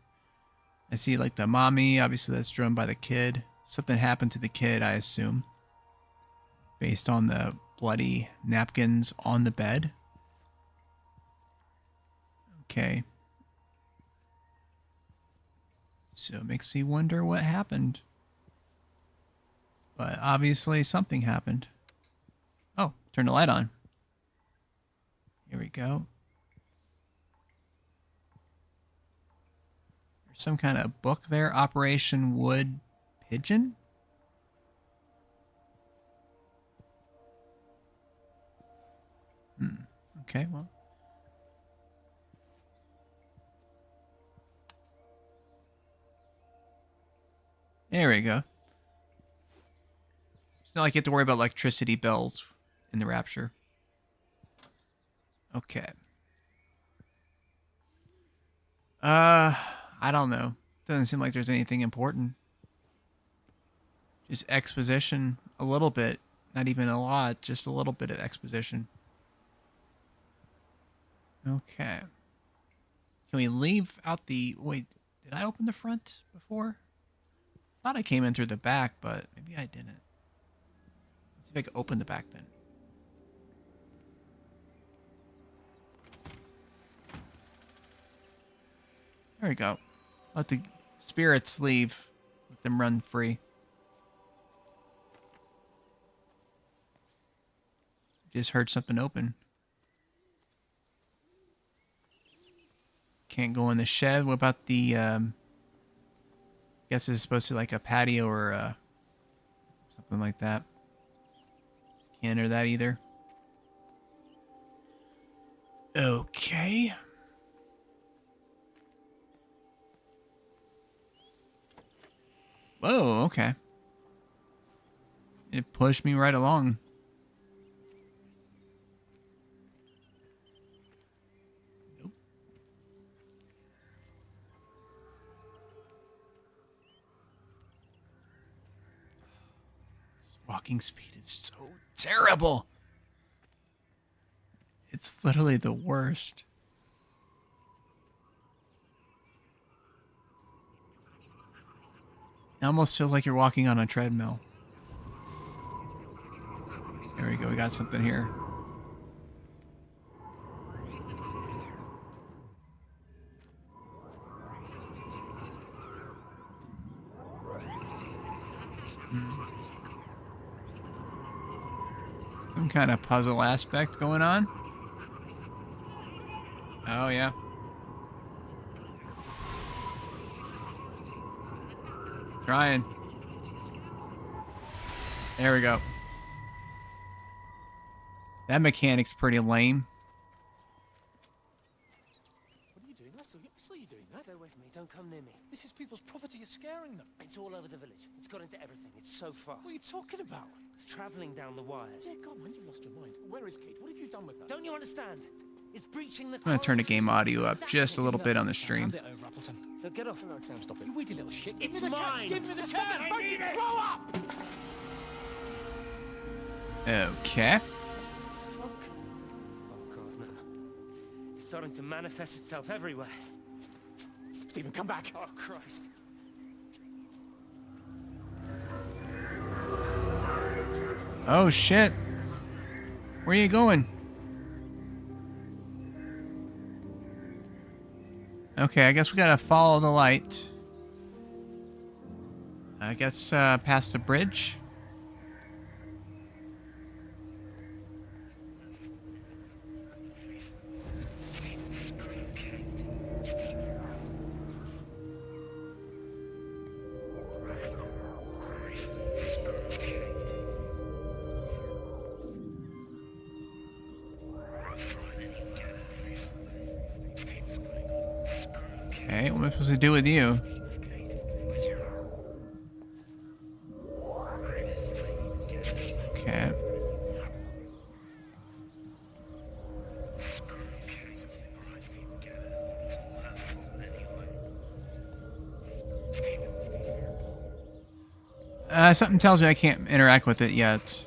I see like the mommy. Obviously, that's drawn by the kid. Something happened to the kid, I assume, based on the bloody napkins on the bed. Okay. So it makes me wonder what happened. But obviously something happened. Oh, turn the light on. Here we go. There's some kind of book there. Operation Wood Pigeon? Okay, well. There we go. It's not like you have to worry about electricity bills in the Rapture. Okay. I don't know. Doesn't seem like there's anything important. Just exposition a little bit. Not even a lot, just a little bit of exposition. Okay. Can we leave out the... Wait, did I open the front before? I thought I came in through the back, but maybe I didn't. Let's see if I can open the back then. There we go. Let the spirits leave. Let them run free. Just heard something open. Can't go in the shed. What about the, guess it's supposed to be like a patio or something like that. Can't enter that either. Okay. Whoa, okay. It pushed me right along. Nope. This walking speed is so terrible. It's literally the worst. You almost feel like you're walking on a treadmill. There we go. We got something here. Some kind of puzzle aspect going on. Oh, yeah. Trying. There we go. That mechanic's pretty lame. What are you doing? I saw you doing that. Stay away from me. Don't come near me. This is people's property. You're scaring them. It's all over the village. It's got into everything. It's so fast. What are you talking about? It's traveling down the wires. Yeah, come on, you've lost your mind. Where is Kate? What have you done with her? Don't you understand? It's breaching the... I'm going to turn the game audio up just a little bit on the stream. Hand it over, Appleton. No, get off. No, Sam, stop it. You weedy little shit. It's mine. Give me the Stop can. it. I need it. Grow up! Okay. Fuck. Oh, God, no. It's starting to manifest itself everywhere. Stephen, come back. Oh, Christ. Oh, shit. Where are you going? Okay, I guess we gotta follow the light. I guess past the bridge. Okay, what am I supposed to do with you? Okay. Something tells me I can't interact with it yet.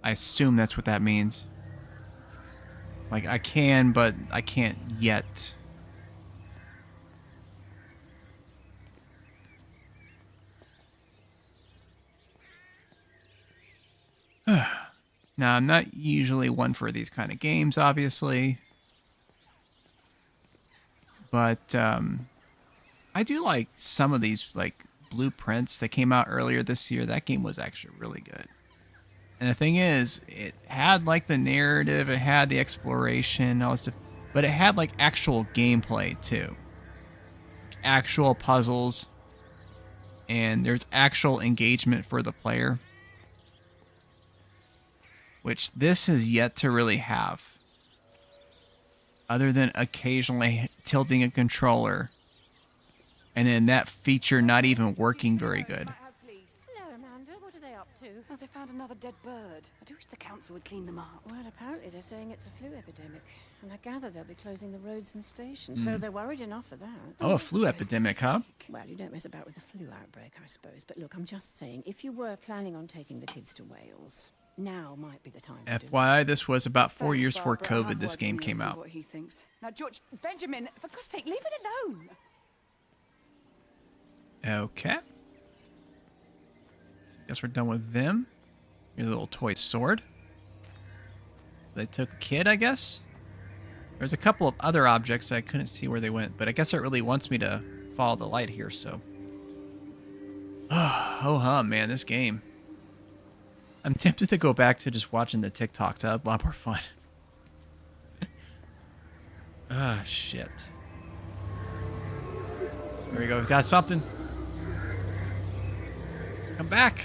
I assume that's what that means. Like, I can, but I can't yet. Now, I'm not usually one for these kind of games, obviously. But I do like some of these, like, blueprints that came out earlier this year. That game was actually really good. And the thing is, it had, like, the narrative, it had the exploration, all this stuff, but it had, like, actual gameplay, too. Actual puzzles, and there's actual engagement for the player, which this is yet to really have, other than occasionally tilting a controller, and then that feature not even working very good. Hello, Amanda. What are they up to? Oh, they found another dead bird. I do wish the council would clean them up. Well, apparently they're saying it's a flu epidemic. And I gather they'll be closing the roads and stations, so they're worried enough of that. Oh, a flu epidemic, huh? Well, you don't mess about with the flu outbreak, I suppose. But look, I'm just saying, if you were planning on taking the kids to Wales, now might be the time to do it. FYI, this was about 4 years before Barbara, I'll COVID have this word game with Neil, came see out. what he thinks. Now, George, Benjamin, for God's sake, leave it alone. Okay. Guess we're done with them. Your little toy sword. They took a kid, I guess. There's a couple of other objects I couldn't see where they went, but I guess it really wants me to follow the light here, so. Oh, huh, man, this game. I'm tempted to go back to just watching the TikToks. That was a lot more fun. Ah, shit. There we go. We've got something. Come back.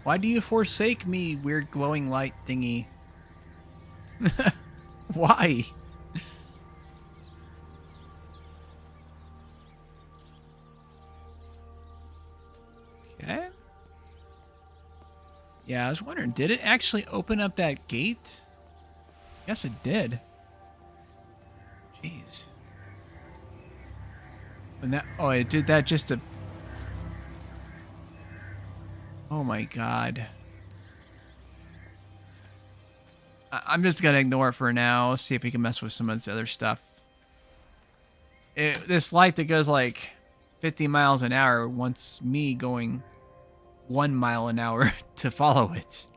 Why do you forsake me, weird glowing light thingy? Why? Okay. Yeah, I was wondering, did it actually open up that gate? Yes, it did. Jeez. And that, oh, it did that just to... Oh my god. I'm just gonna ignore it for now. See if we can mess with some of this other stuff. This light that goes like 50 miles an hour wants me going 1 mile an hour to follow it.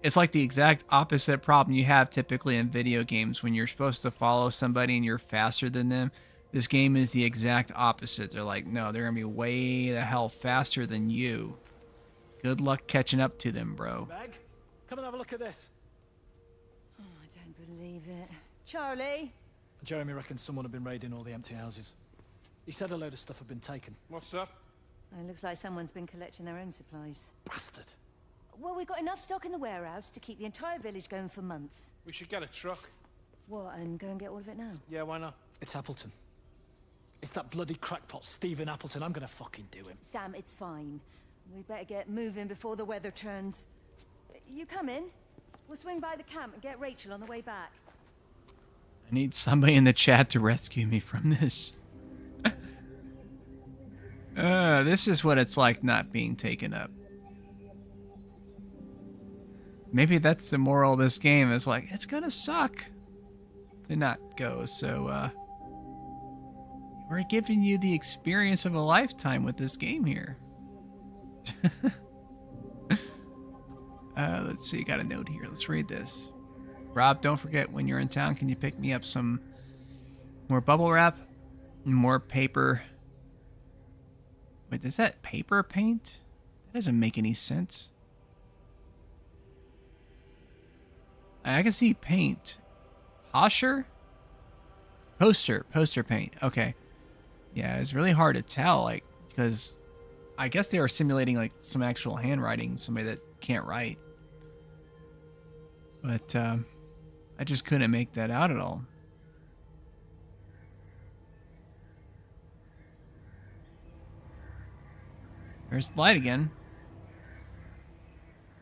It's like the exact opposite problem you have typically in video games when you're supposed to follow somebody and you're faster than them. This game is the exact opposite. They're like, no, they're gonna be way the hell faster than you. Good luck catching up to them, bro. Meg, come and have a look at this. Oh, I don't believe it. Charlie? Jeremy reckons someone had been raiding all the empty houses. He said a load of stuff had been taken. What's up? It looks like someone's been collecting their own supplies. Bastard. Well, we've got enough stock in the warehouse to keep the entire village going for months. We should get a truck. What, and go and get all of it now? Yeah, why not? It's Appleton. It's that bloody crackpot Stephen Appleton. I'm gonna fucking do him. Sam, it's fine. We better get moving before the weather turns. You come in. We'll swing by the camp and get Rachel on the way back. I need somebody in the chat to rescue me from this. This is what it's like not being taken up. Maybe that's the moral of this game. Is like, it's gonna suck to not go, so we're giving you the experience of a lifetime with this game here. Let's see, got a note here. Let's read this. Rob, don't forget, when you're in town, can you pick me up some more bubble wrap and more paper? Wait, is that paper paint? That doesn't make any sense. I can see paint. Hosher? Poster paint. Okay. Yeah, it's really hard to tell, like, because I guess they are simulating, like, some actual handwriting, somebody that can't write. But, I just couldn't make that out at all. There's the light again.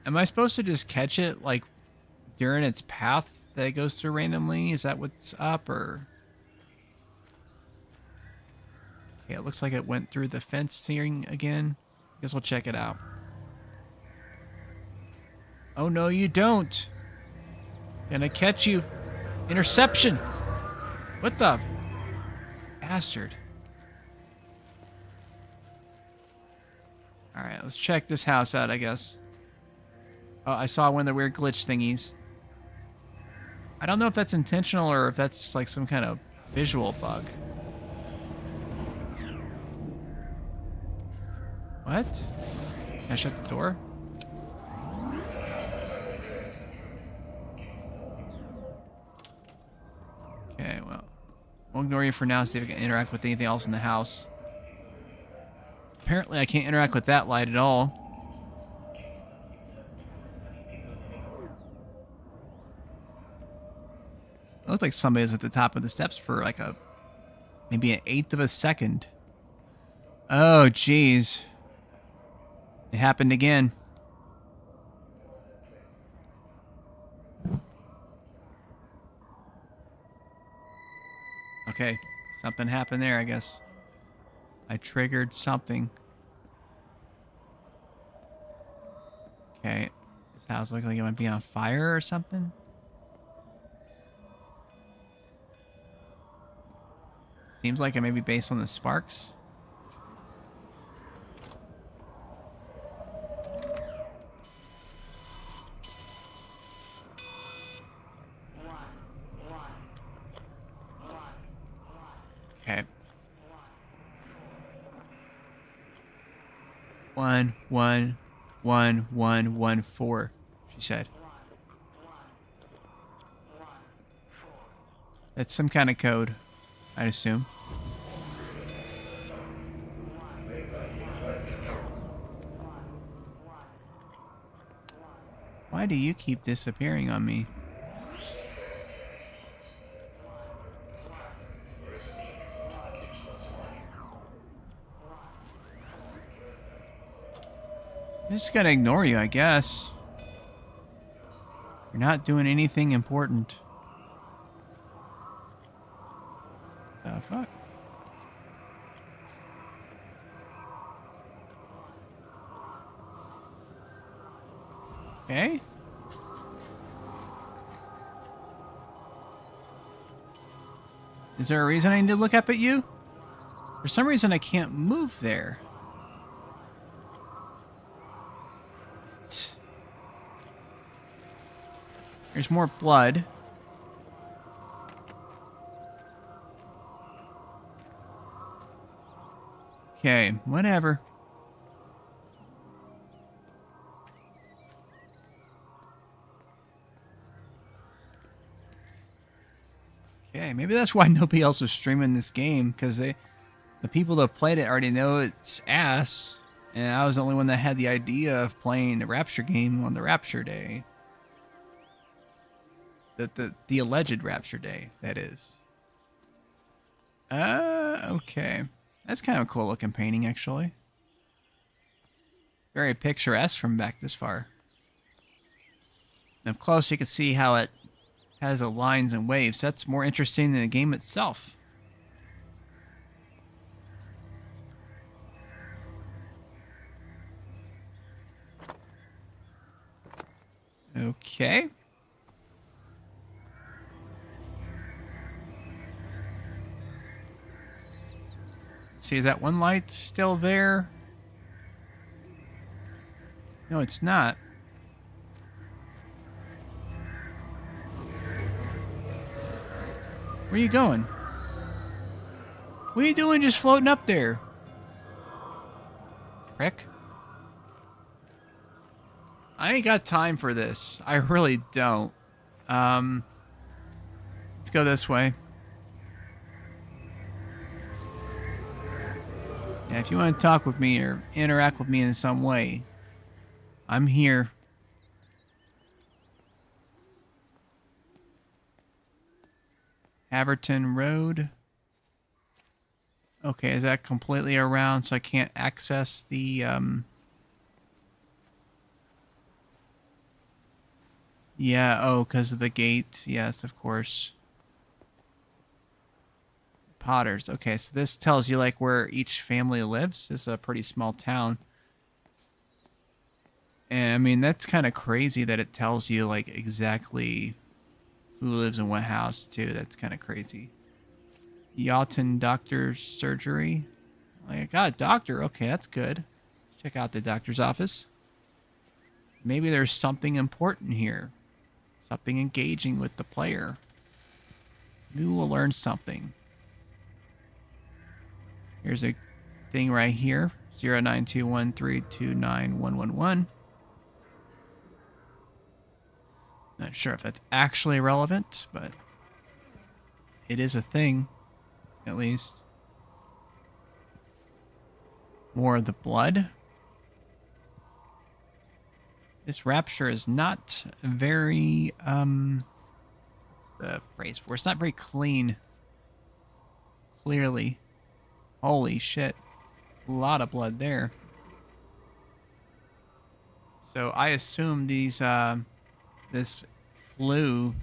Am I supposed to just catch it, like, during its path that it goes through randomly? Is that what's up, or... Okay, it looks like it went through the fence thing again. Guess we'll check it out. Oh, no, you don't. Gonna catch you. Interception. What the bastard? Alright, let's check this house out, I guess. Oh, I saw one of the weird glitch thingies. I don't know if that's intentional or if that's just like some kind of visual bug. What? Can I shut the door? Okay, well. We'll ignore you for now, see if I can interact with anything else in the house. Apparently I can't interact with that light at all. It looked like somebody was at the top of the steps for like maybe an eighth of a second. Oh, jeez. It happened again. Okay, something happened there, I guess. I triggered something. Okay, this house looks like it might be on fire or something. Seems like it may be based on the sparks. Okay. 11114, she said. That's some kind of code, I'd assume. Why do you keep disappearing on me? I'm just gonna ignore you, I guess. You're not doing anything important. The fuck? Okay. Is there a reason I need to look up at you? For some reason I can't move there. There's more blood. Okay, whatever. Okay, maybe that's why nobody else was streaming this game, because the people that played it already know it's ass, and I was the only one that had the idea of playing the Rapture game on the Rapture Day. The alleged Rapture Day, that is. Okay. That's kind of a cool looking painting, actually. Very picturesque from back this far. And up close, you can see how it has the lines and waves. That's more interesting than the game itself. Okay. See, is that one light still there? No, it's not. Where are you going? What are you doing just floating up there? Rick? I ain't got time for this. I really don't. Let's go this way. Yeah, if you want to talk with me or interact with me in some way, I'm here. Haverton Road. Okay, is that completely around so I can't access the, Yeah, oh, because of the gate. Yes, of course. Potters. Okay, so this tells you, like, where each family lives. This is a pretty small town. And I mean, that's kind of crazy that it tells you like exactly who lives in what house too. That's kind of crazy. Yalton Doctor's Surgery. Like, I got a doctor. Okay, that's good. Check out the doctor's office. Maybe there's something important here. Something engaging with the player. Maybe we'll learn something. Here's a thing right here. 0921329111. Not sure if that's actually relevant, but it is a thing, at least. More of the blood. This Rapture is not very, what's the phrase for it? It's not very clean. Clearly. Holy shit. A lot of blood there. So I assume these, this flu.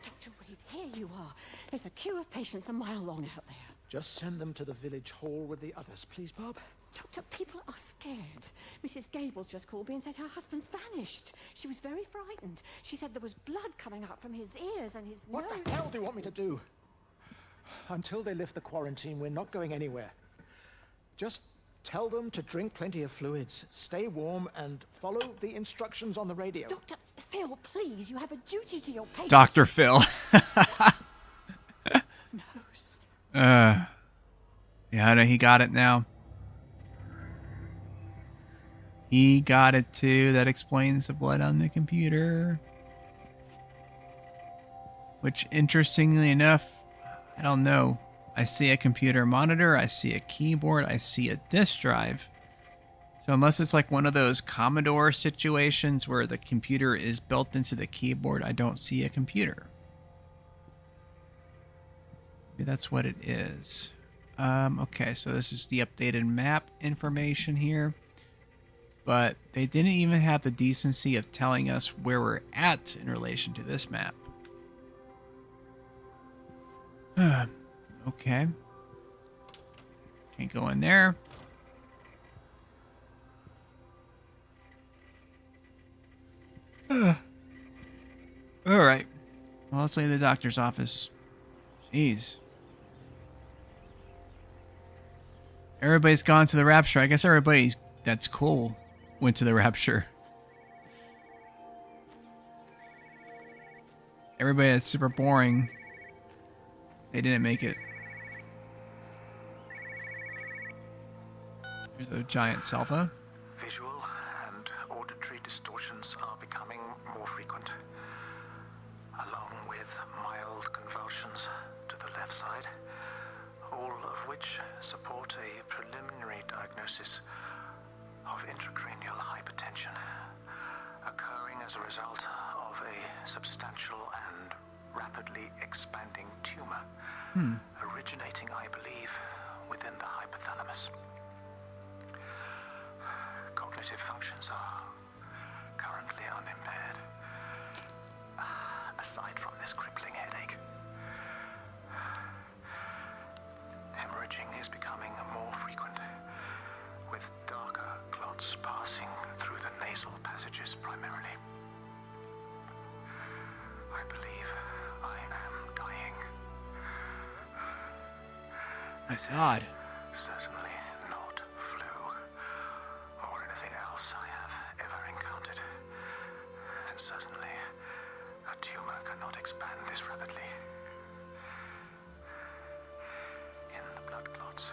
Dr. Reed, here you are. There's a queue of patients a mile long out there. Just send them to the village hall with the others, please, Bob. Doctor, people are scared. Mrs. Gables just called me and said her husband's vanished. She was very frightened. She said there was blood coming up from his ears and his nose. What the hell do you want me to do? Until they lift the quarantine, we're not going anywhere. Just tell them to drink plenty of fluids, stay warm, and follow the instructions on the radio. Dr. Phil, please, you have a duty to your patient. Dr. Phil. Yeah, I know he got it now. He got it too. That explains the blood on the computer. Which, interestingly enough, I don't know. I see a computer monitor. I see a keyboard. I see a disk drive. So unless it's like one of those Commodore situations where the computer is built into the keyboard, I don't see a computer. Maybe that's what it is. Okay, so this is the updated map information here. But they didn't even have the decency of telling us where we're at in relation to this map. Okay. Can't go in there. Alright. Well, let's leave the doctor's office. Jeez. Everybody's gone to the Rapture. I guess everybody that's cool went to the Rapture. Everybody that's super boring, they didn't make it. Here's a giant cell phone. Visual and auditory distortions are becoming more frequent, along with mild convulsions to the left side, all of which support a preliminary diagnosis of intracranial hypertension, occurring as a result of a substantial and rapidly expanding tumor, originating, I believe, within the hypothalamus. Cognitive functions are currently unimpaired, aside from this crippling headache. Hemorrhaging is becoming more frequent, with darker clots passing through the nasal passages primarily. I believe I am dying. That's odd. Certainly not flu or anything else I have ever encountered. And certainly a tumor cannot expand this rapidly. In the blood clots,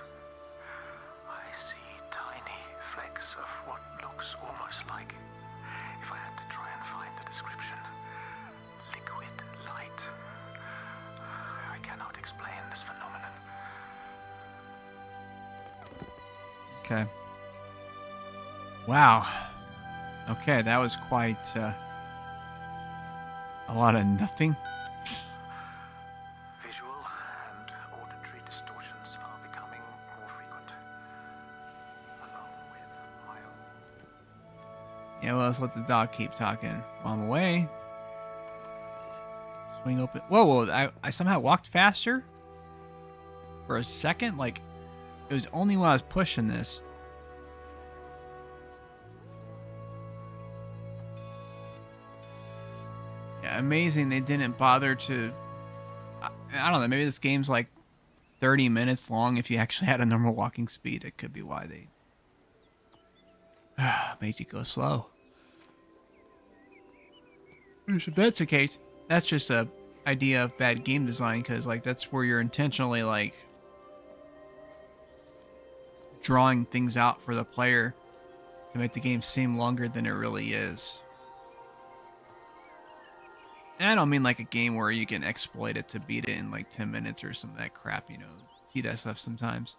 I see tiny flecks of what looks almost like, if I had to try and find a description, liquid light. I cannot explain this phenomenon. Okay. Wow. Okay, that was quite a lot of nothing. Visual and auditory distortions are becoming more frequent, along with mild. Yeah, well, let's let the dog keep talking while I'm away. Swing open. Whoa, I somehow walked faster? For a second? Like, it was only when I was pushing this. amazing they didn't bother to. I don't know. Maybe this game's like 30 minutes long. If you actually had a normal walking speed, it could be why they made you go slow. If that's the case, that's just a idea of bad game design, because like that's where you're intentionally like drawing things out for the player to make the game seem longer than it really is. And I don't mean like a game where you can exploit it to beat it in like 10 minutes or some of that crap, you know. See that stuff sometimes.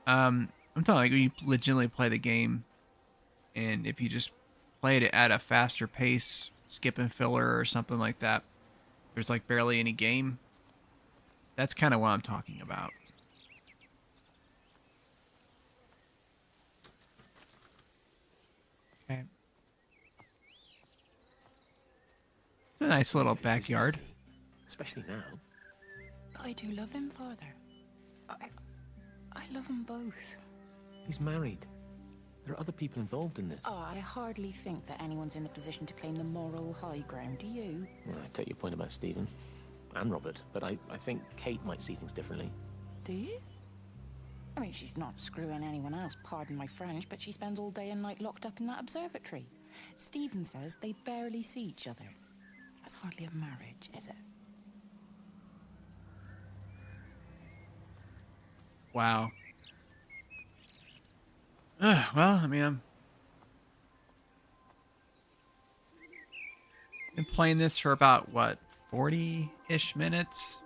I'm talking like when you legitimately play the game, and if you just played it at a faster pace, skipping filler or something like that, there's like barely any game. That's kind of what I'm talking about. Okay. It's a nice little backyard. Especially now. But I do love him, Father. I love them both. He's married. There are other people involved in this. Oh, I hardly think that anyone's in the position to claim the moral high ground, do you? Well, I take your point about Stephen and Robert, but I think Kate might see things differently. Do you? I mean, she's not screwing anyone else, pardon my French, but she spends all day and night locked up in that observatory. Stephen says they barely see each other. That's hardly a marriage, is it? Wow. Well, I mean, I'm been playing this for about, what, 40-ish minutes?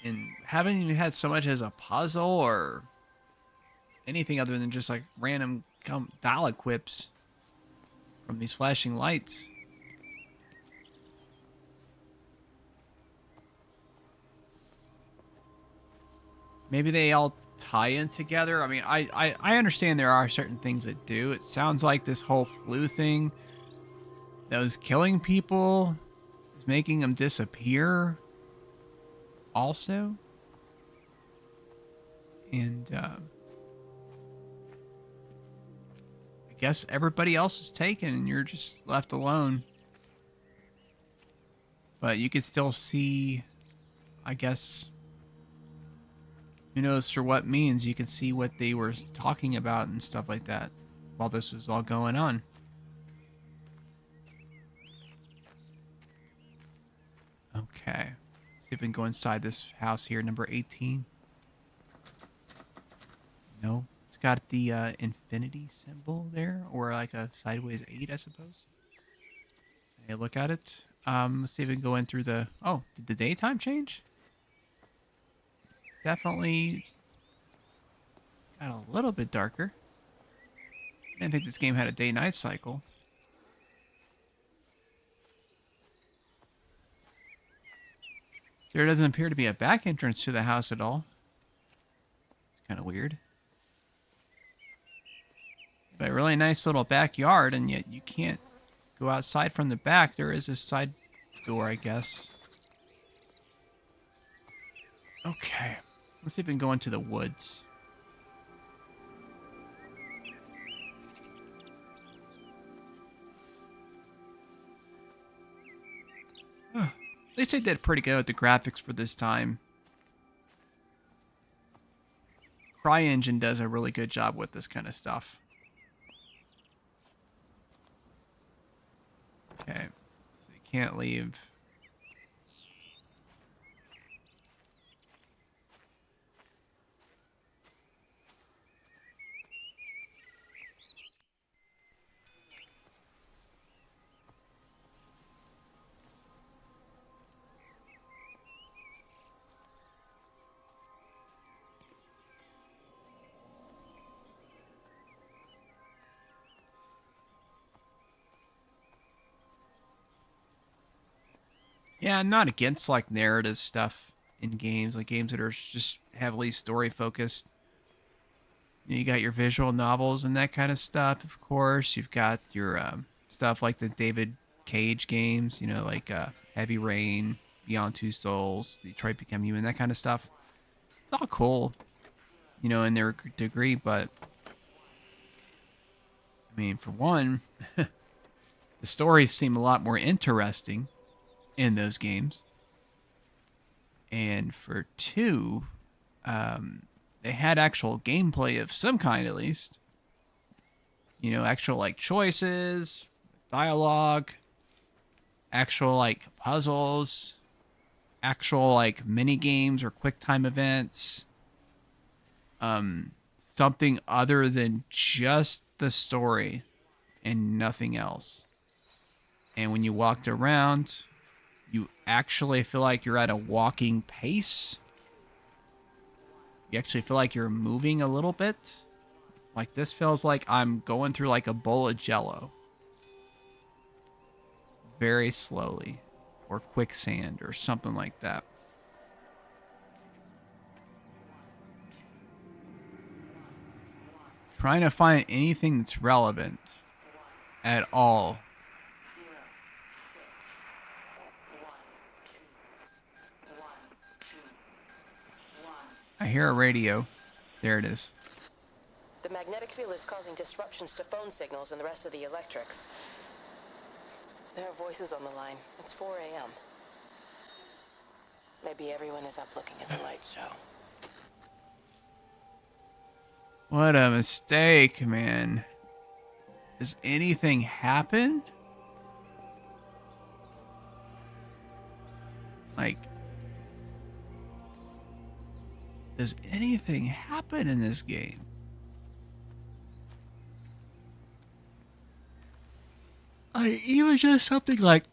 And haven't even had so much as a puzzle or anything other than just like random dial quips from these flashing lights. Maybe they all tie in together. I mean, I understand there are certain things that do. It sounds like this whole flu thing that was killing people is making them disappear also. And I guess everybody else is taken and you're just left alone. But you can still see, I guess, who knows for what means, you can see what they were talking about and stuff like that while this was all going on. Okay. See if we can go inside this house here, number 18. No. It's got the infinity symbol there, or like a sideways 8, I suppose. Hey, look at it. Let's see if we can go in through the... Oh, did the daytime change? Definitely got a little bit darker. I didn't think this game had a day-night cycle. There doesn't appear to be a back entrance to the house at all. It's kind of weird. But a really nice little backyard, and yet you can't go outside from the back. There is a side door, I guess. Okay. Let's see if we can go into the woods. At least they did pretty good with the graphics for this time. CryEngine does a really good job with this kind of stuff. Okay. So you can't leave. Yeah, I'm not against like narrative stuff in games, like games that are just heavily story focused. You got your visual novels and that kind of stuff, of course. You've got your stuff like the David Cage games, you know, like Heavy Rain, Beyond Two Souls, Detroit Become Human, that kind of stuff. It's all cool, you know, in their degree, but I mean, for one, The stories seem a lot more interesting in those games. And for 2, they had actual gameplay of some kind, at least. You know, actual like choices, dialogue, actual like puzzles, actual like mini games or quick time events. Something other than just the story and nothing else. And when you walked around, you actually feel like you're at a walking pace. You actually feel like you're moving a little bit. Like this feels like I'm going through like a bowl of jello. Very slowly. Or quicksand or something like that. Trying to find anything that's relevant at all. I hear a radio. There it is. The magnetic field is causing disruptions to phone signals and the rest of the electrics. There are voices on the line. It's 4 a.m. Maybe everyone is up looking at the light show. What a mistake, man. Does anything happen? Like, does anything happen in this game? Even just something like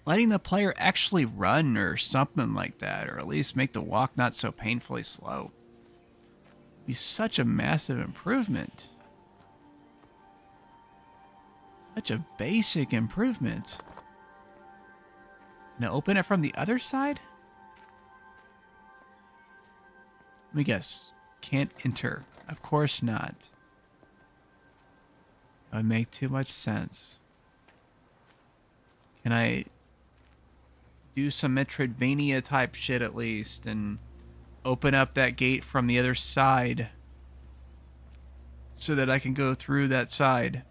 letting the player actually run or something like that, or at least make the walk not so painfully slow. Be such a massive improvement. Such a basic improvement. Now open it from the other side? Let me guess. Can't enter. Of course not. That would make too much sense. Can I do some Metroidvania type shit at least and open up that gate from the other side so that I can go through that side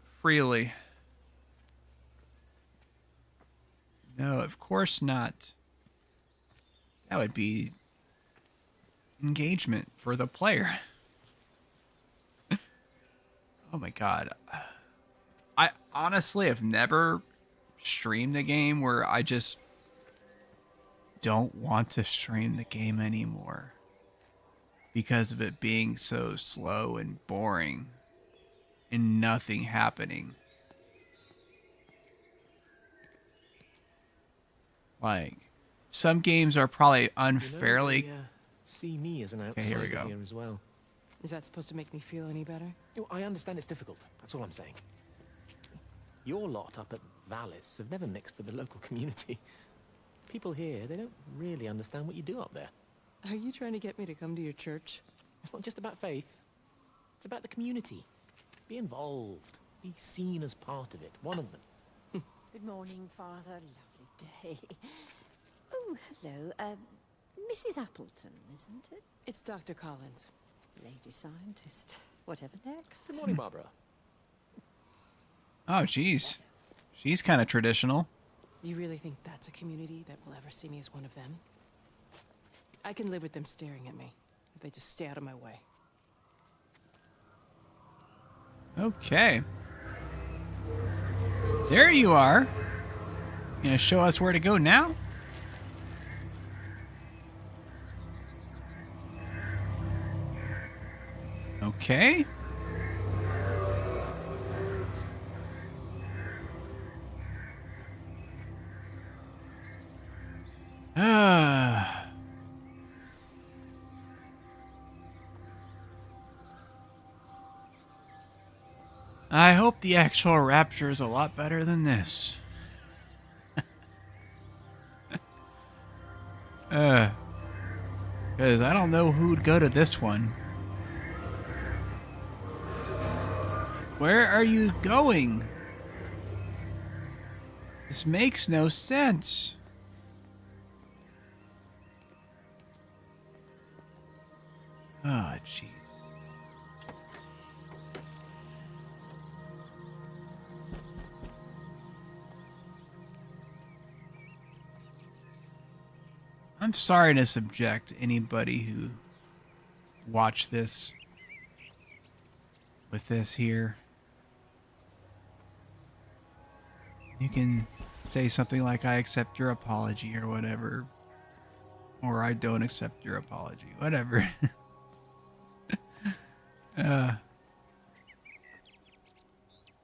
freely? No, of course not. That would be engagement for the player. Oh my god. I honestly have never streamed a game where I just don't want to stream the game anymore because of it being so slow and boring and nothing happening. Like, some games are probably unfairly... You know, they, see me as an outsider here we go. here as well. Is that supposed to make me feel any better? Oh, I understand it's difficult. That's all I'm saying. Your lot up at Vallis have never mixed with the local community. People here, they don't really understand what you do up there. Are you trying to get me to come to your church? It's not just about faith. It's about the community. Be involved. Be seen as part of it. One of them. Good morning, Father. Lovely day. Oh, hello. Mrs. Appleton, isn't it? It's Dr. Collins. Lady scientist. Whatever next. Good morning, Barbara. Oh, jeez. She's kind of traditional. You really think that's a community that will ever see me as one of them? I can live with them staring at me if they just stay out of my way. Okay. There you are. You gonna show us where to go now? Okay. I hope the actual Rapture is a lot better than this. Because I don't know who'd go to this one. Where are you going? This makes no sense. Ah, jeez. I'm sorry to subject anybody who watched this with this here. You can say something like, I accept your apology or whatever. Or I don't accept your apology. Whatever.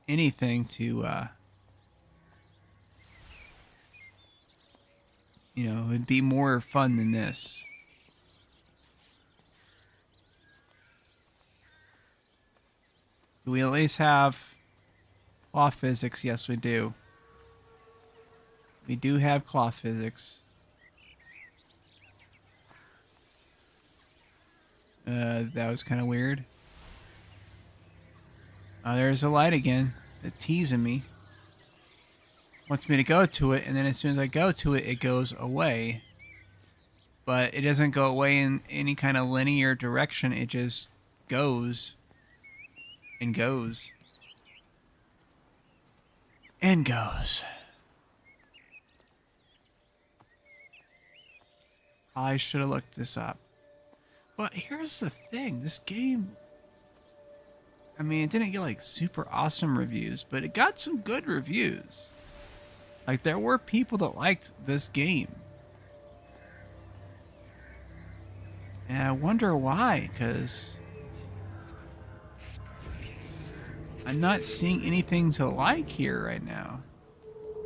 Anything to, you know, it'd be more fun than this. Do we at least have cloth physics? Yes, we do. We do have cloth physics. That was kind of weird. There's a light again. It's teasing me. Wants me to go to it, and then as soon as I go to it, it goes away. But it doesn't go away in any kind of linear direction. It just goes and goes and goes. I should have looked this up. But here's the thing. This game, I mean, it didn't get like super awesome reviews, but it got some good reviews. Like, there were people that liked this game. And I wonder why, because I'm not seeing anything to like here right now.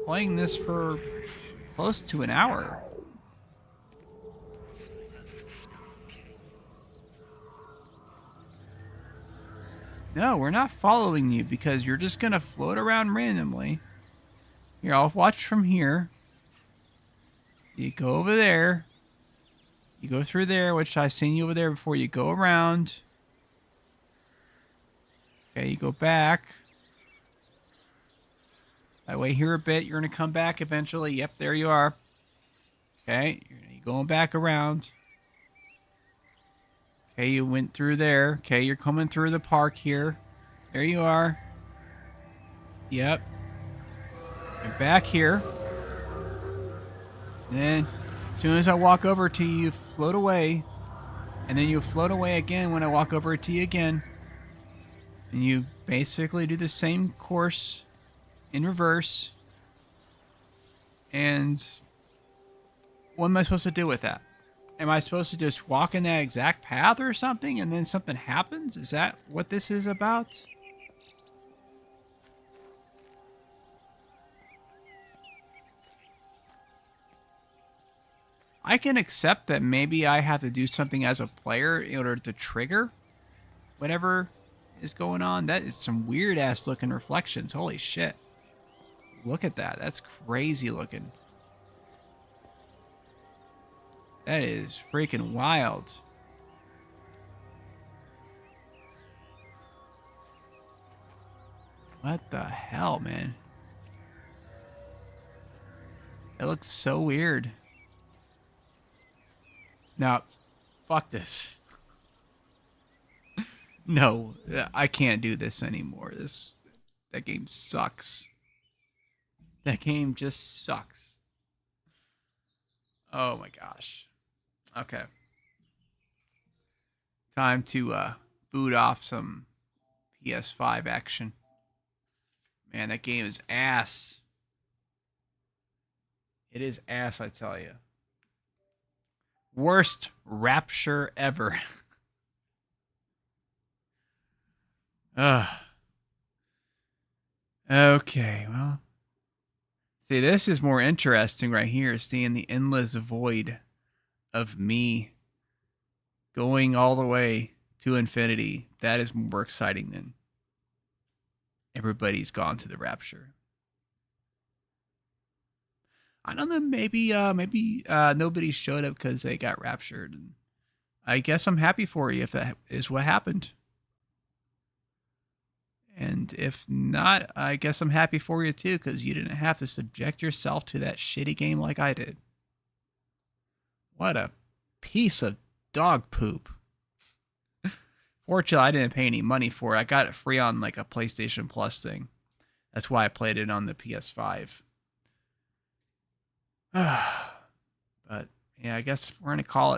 Playing this for close to an hour. No, we're not following you because you're just going to float around randomly. Here, I'll watch from here. So you go over there. You go through there, which I've seen you over there before. You go around. Okay, you go back. I wait here a bit. You're going to come back eventually. Yep, there you are. Okay, you're going back around. Okay, you went through there. Okay, you're coming through the park here. There you are. Yep. You're back here. Then, as soon as I walk over to you, you float away. And then you float away again when I walk over to you again. And you basically do the same course in reverse. And what am I supposed to do with that? Am I supposed to just walk in that exact path or something and then something happens? Is that what this is about? I can accept that maybe I have to do something as a player in order to trigger whatever is going on. That is some weird ass looking reflections. Holy shit. Look at that. That's crazy looking. That is freaking wild. What the hell, man? It looks so weird. Now, fuck this. No, I can't do this anymore. That game sucks. That game just sucks. Oh my gosh. Okay. Time to boot off some PS5 action. Man, that game is ass. It is ass, I tell you. Worst Rapture ever. Ugh. Okay, well. See, this is more interesting right here, seeing the endless void of me going all the way to infinity. That is more exciting than everybody's gone to the Rapture. I don't know, maybe nobody showed up because they got raptured. And I guess I'm happy for you if that is what happened. And if not, I guess I'm happy for you too, because you didn't have to subject yourself to that shitty game like I did. What a piece of dog poop. Fortunately, I didn't pay any money for it. I got it free on like a PlayStation Plus thing. That's why I played it on the PS5. But yeah, I guess we're going to call it